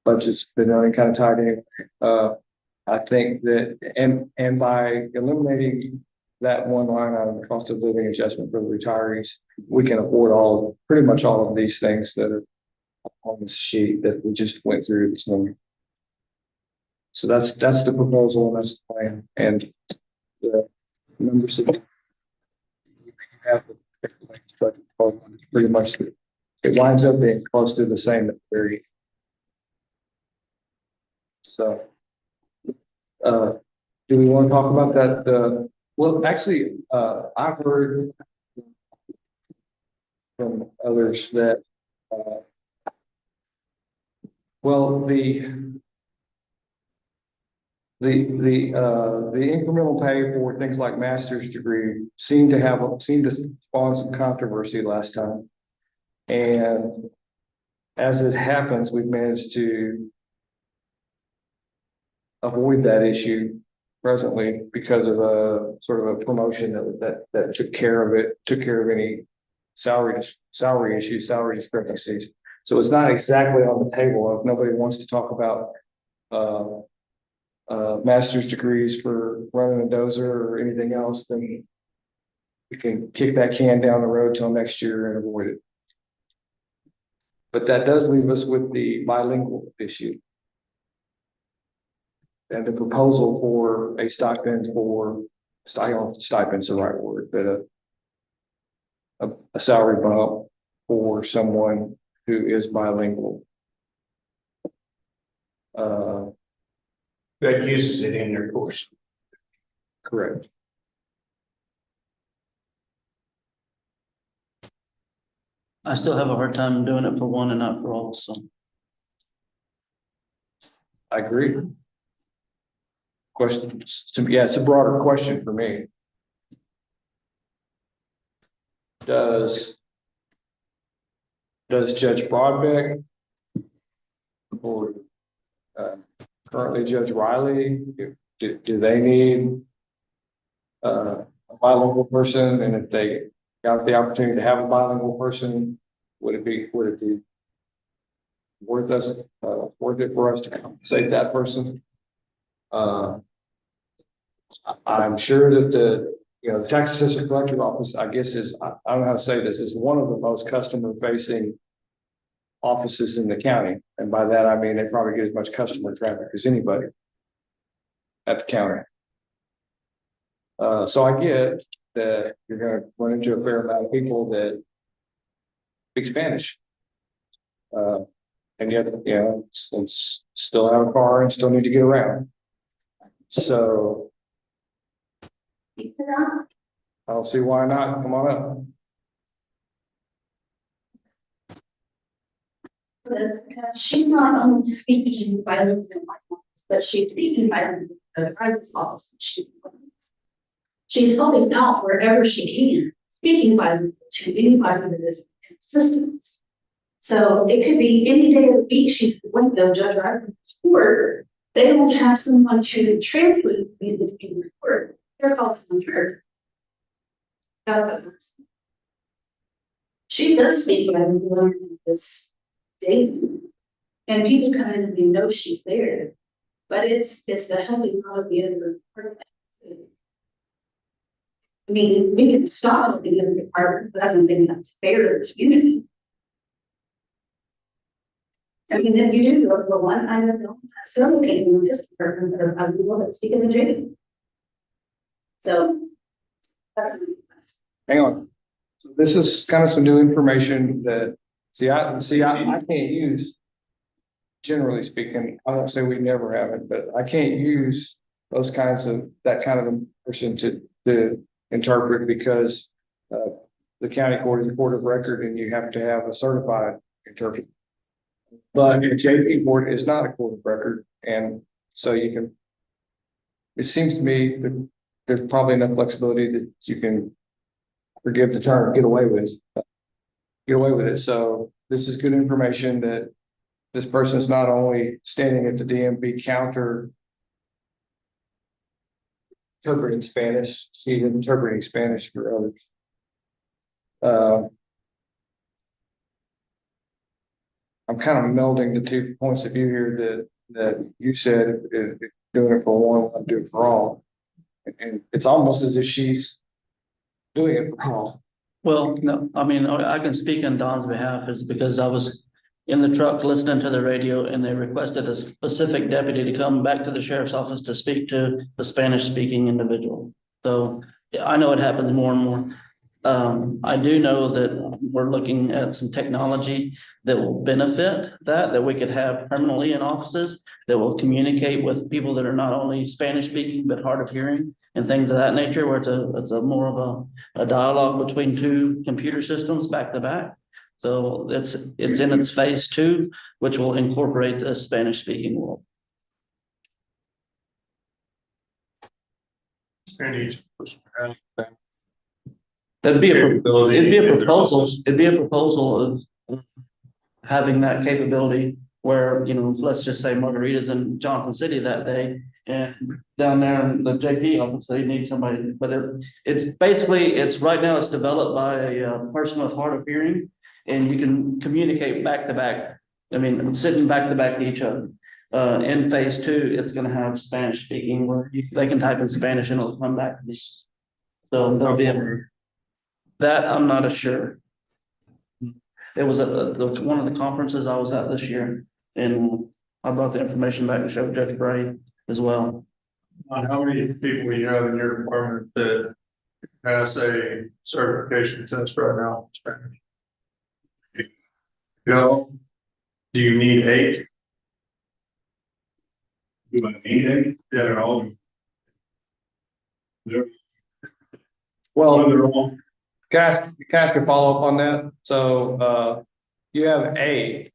budget's been running kind of tight anyway, I think that, and by eliminating that one line on the cost of living adjustment for the retirees, we can afford pretty much all of these things that are on this sheet that we just went through this morning. So that's the proposal and that's the plan. And the numbers that you have, it's pretty much, it winds up being close to the same at the very. So, do we want to talk about that? Well, actually, I've heard from others that, well, the incremental pay for things like master's degree seemed to spawn some controversy last time. And as it happens, we've managed to avoid that issue presently because of a sort of a promotion that took care of any salary issues, salary discrepancies. So it's not exactly on the table. If nobody wants to talk about master's degrees for running a dozer or anything else, then we can kick that can down the road till next year and avoid it. But that does leave us with the bilingual issue. And the proposal for a stipend stipend's the right word, but a salary bump for someone who is bilingual. That uses it in their course. Correct. I still have a hard time doing it for one and not for all, so. I agree. Questions? Yeah, it's a broader question for me. Does Judge Broadbeck or currently Judge Riley, do they need a bilingual person? And if they got the opportunity to have a bilingual person, would it be worth it for us to compensate that person? I'm sure that the tax assessor collector office, I guess I don't know how to say this, is one of the most customer facing offices in the county. And by that, I mean, they probably get as much customer traffic as anybody at the county. So I get that you're going to run into a fair amount of people that speak Spanish. And yet, still have a car and still need to get around. So I don't see why not. Come on up. She's not only speaking bilingual, but she's speaking bilingual in the private office. She's helping out wherever she can, speaking bilingual to anybody that is in assistance. So it could be any day of the week. She's the window judge right from the court. They don't have someone to translate between the court. They're called on her. That's what happens. She does speak bilingual in this daily, and people come in and they know she's there. But it's a helping out of the other part. I mean, we can stop at the other departments, but I don't think that's fair to the community. I mean, if you do go to the one, I don't know, several people in this department that are bilingual that speak in the jail. So. Hang on. So this is kind of some new information that, I can't use, generally speaking, I won't say we never have it, but I can't use that kind of person to interpret because the county court is a court of record and you have to have a certified interpreter. But the JP board is not a court of record, and so it seems to me that there's probably enough flexibility that you can forgive the term, get away with it. So this is good information that this person is not only standing at the DMV counter interpreting Spanish, she's interpreting Spanish for others. I'm kind of melding the 2 points of view here that you said, doing it for one, I'm doing it for all. And it's almost as if she's doing it for all. Well, no, I mean, I can speak on Don's behalf is because I was in the truck listening to the radio and they requested a specific deputy to come back to the sheriff's office to speak to the Spanish speaking individual. So I know it happens more and more. I do know that we're looking at some technology that will benefit that we could have permanently in offices that will communicate with people that are not only Spanish speaking, but hard of hearing and things of that nature, where it's a more of a dialogue between two computer systems back to back. So it's in its phase 2, which will incorporate the Spanish speaking world. It'd be a proposal of having that capability where, let's just say Margarita's in Johnson City that day and down there in the JP office, they need somebody, but it's right now it's developed by a person with hard of hearing and you can communicate back to back. I mean, sitting back to back to each other. in phase two, it's gonna have Spanish speaking where they can type in Spanish and it'll come back. So there'll be that I'm not sure. It was at one of the conferences I was at this year, and I brought the information back and showed Judge Bray as well. On how many people you have in your department that has a certification test right now? You know, do you need 8? Do I need it? Yeah, they're all. Well, They're all. can I ask a follow-up on that? So, you have A.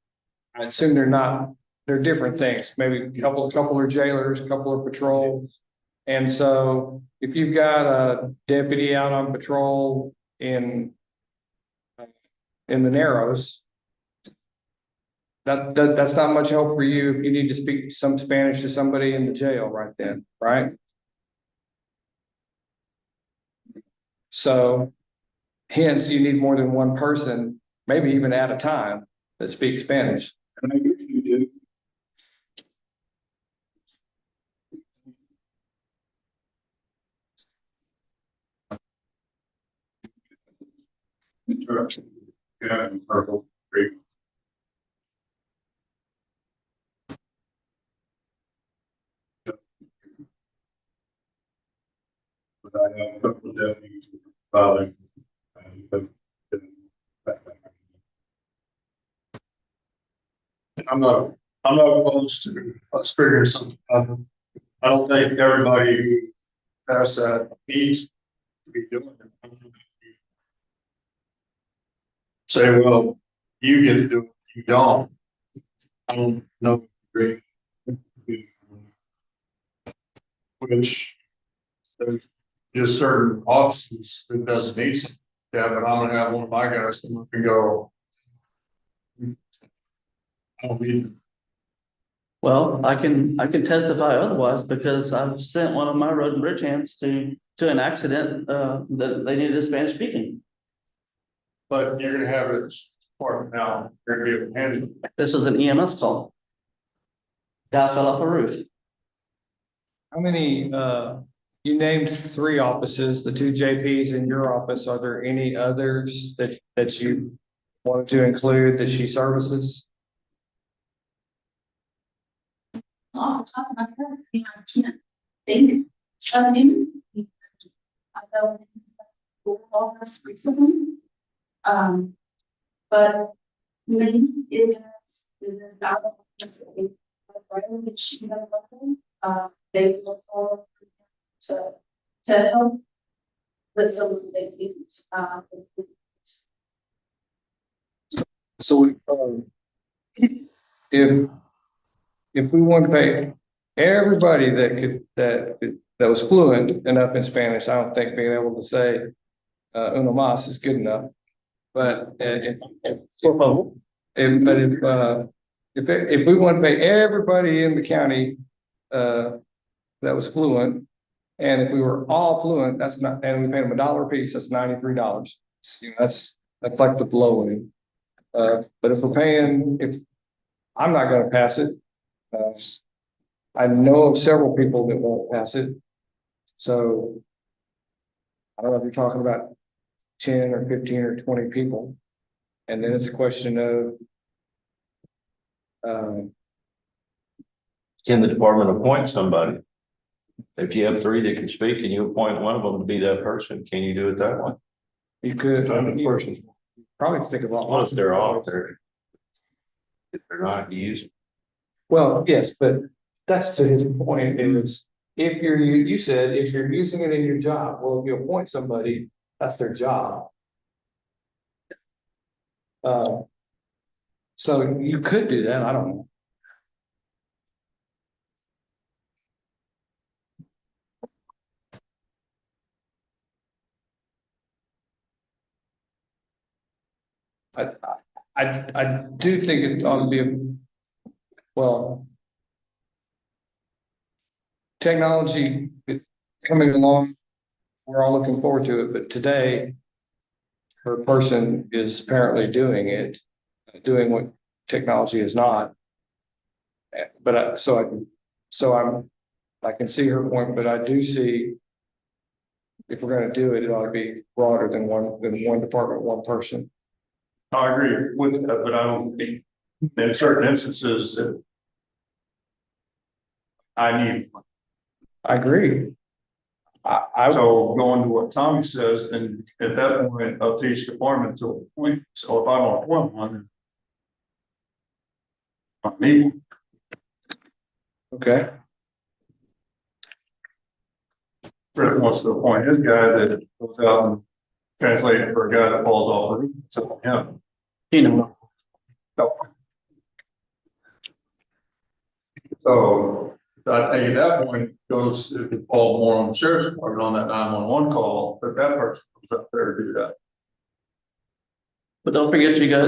I assume they're different things. Maybe a couple are jailers, a couple are patrol. And so if you've got a deputy out on patrol in the Narrows, that's not much help for you if you need to speak some Spanish to somebody in the jail right then, right? So hence you need more than one person, maybe even at a time, that speaks Spanish. And I usually do. Interaction. Yeah, and purple, great. But I have a couple of deputies filing. I'm not opposed to us figuring something out. I don't think everybody who has that needs to be doing it. Say, well, you get to do it, you don't. I don't know. Great. Which there's just certain offices that doesn't need some. Yeah, but I'm gonna have one of my guys come up and go. I don't need. Well, I can testify otherwise because I've sent one of my road and bridge hands to an accident, that they needed a Spanish speaking. But you're gonna have it part now, you're gonna be able to handle it. This was an EMS call. Guy fell off a roof. How many, you named 3 offices, the 2 JPs in your office. Are there any others that you wanted to include that she services? Off the top of my head, I can't think of any. I know all this recently. But maybe it is out of the they look forward to help with some of the things. So if we want to pay everybody that was fluent enough in Spanish, I don't think being able to say uno más is good enough. But if we want to pay everybody in the county that was fluent, and if we were all fluent, that's not, and we paid them $1 a piece, that's $93. You know, that's like the low end. But if we're paying, I'm not going to pass it. I know of several people that won't pass it. So I don't know if you're talking about 10 or 15 or 20 people. And then it's a question of Can the department appoint somebody? If you have 3 that can speak and you appoint one of them to be that person, can you do it that way? you could probably think about. Well, if they're off there. If they're not used. Well, yes, but that's to his point is if you said if you're using it in your job, well, if you appoint somebody, that's their job. So you could do that. I don't know. I do think it ought to be well. Technology coming along, we're all looking forward to it, but today her person is apparently doing what technology is not. But I can see her point, but I do see. If we're gonna do it, it ought to be broader than one department, one person. I agree with that, but I don't think in certain instances that I need. I agree. So going to what Tommy says, then at that point, up to each department to a point, so if I don't appoint one. I need one. Okay, Rick wants to appoint his guy that goes out and translates for a guy that falls off the roof, so, yeah. You know, So, I think at that point goes, if you fall more on the sheriff's department on that 911 call, but that person comes up there to do that. but don't forget, you got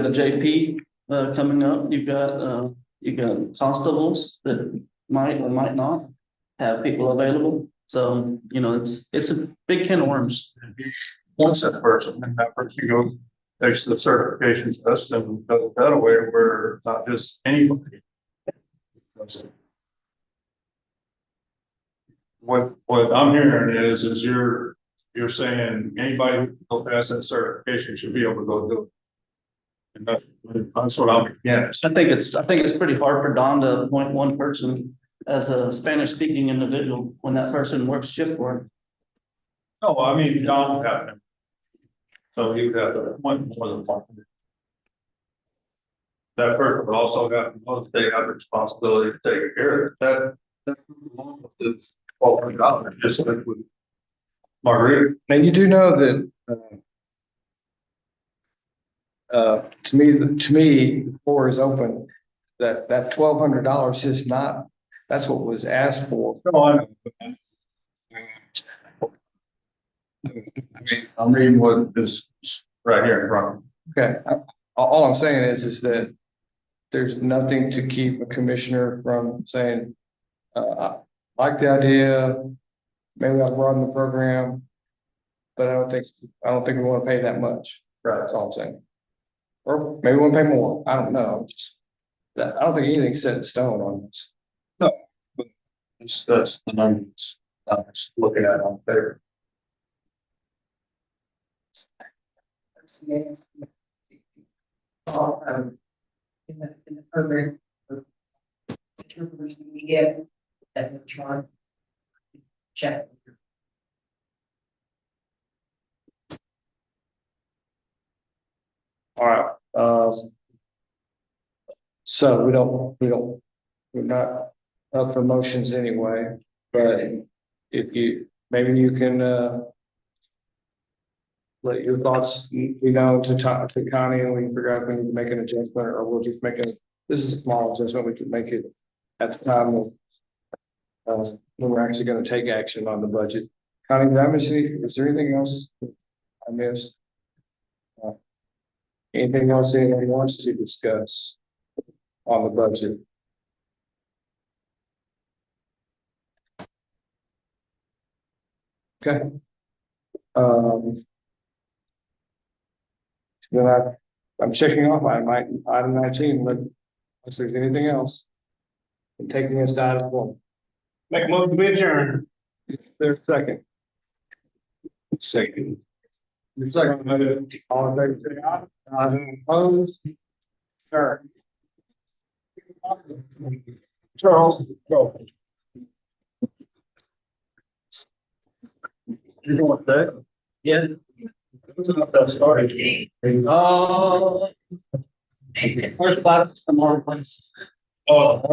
a JP, coming up, you got constables that might or might not have people available. So, you know, it's a big can of worms. Once that person, and that person goes, takes the certification test and does it that way where it's not just anybody. What I'm hearing is you're saying anybody who will pass that certification should be able to go do it. And that's what I'm against. I think it's pretty hard for Don to appoint one person as a Spanish speaking individual when that person works shift work. No, I mean, John would have to. So he would have to appoint more than one. That person would also have to know that they have the responsibility to take care of it. That is $1,200, just like with Marguerite. and you do know that. To me, the floor is open. That $1,200 is not. That's what was asked for. No, I know. I mean, I'm reading what is right here in front of me. Okay, all I'm saying is that there's nothing to keep a commissioner from saying, I like the idea, maybe I'll broaden the program, but I don't think we want to pay that much. Right, that's all I'm saying. Or maybe we'll pay more, I don't know. I don't think anything's set in stone on this. That's the numbers I'm just looking at on paper. In the program. We get that we try. Check. All right, so we're not up for motions anyway, but if maybe you can, let your thoughts be known to Connie, and we can figure out if we need to make an adjustment, or we'll just make this is a small adjustment, we could make it at the time of, when we're actually gonna take action on the budget. Connie, did I miss is there anything else I missed? Anything else anyone wants to discuss on the budget? Okay. Then I'm checking off item 19, but if there's anything else. I'm taking us to item 1. Make a motion to adjourn. There's a second. Second. Your second, all in favor, say aye. Opposed? Sure. Charles, go. You know what that? Yeah. It's not that started. First class tomorrow, please. Oh,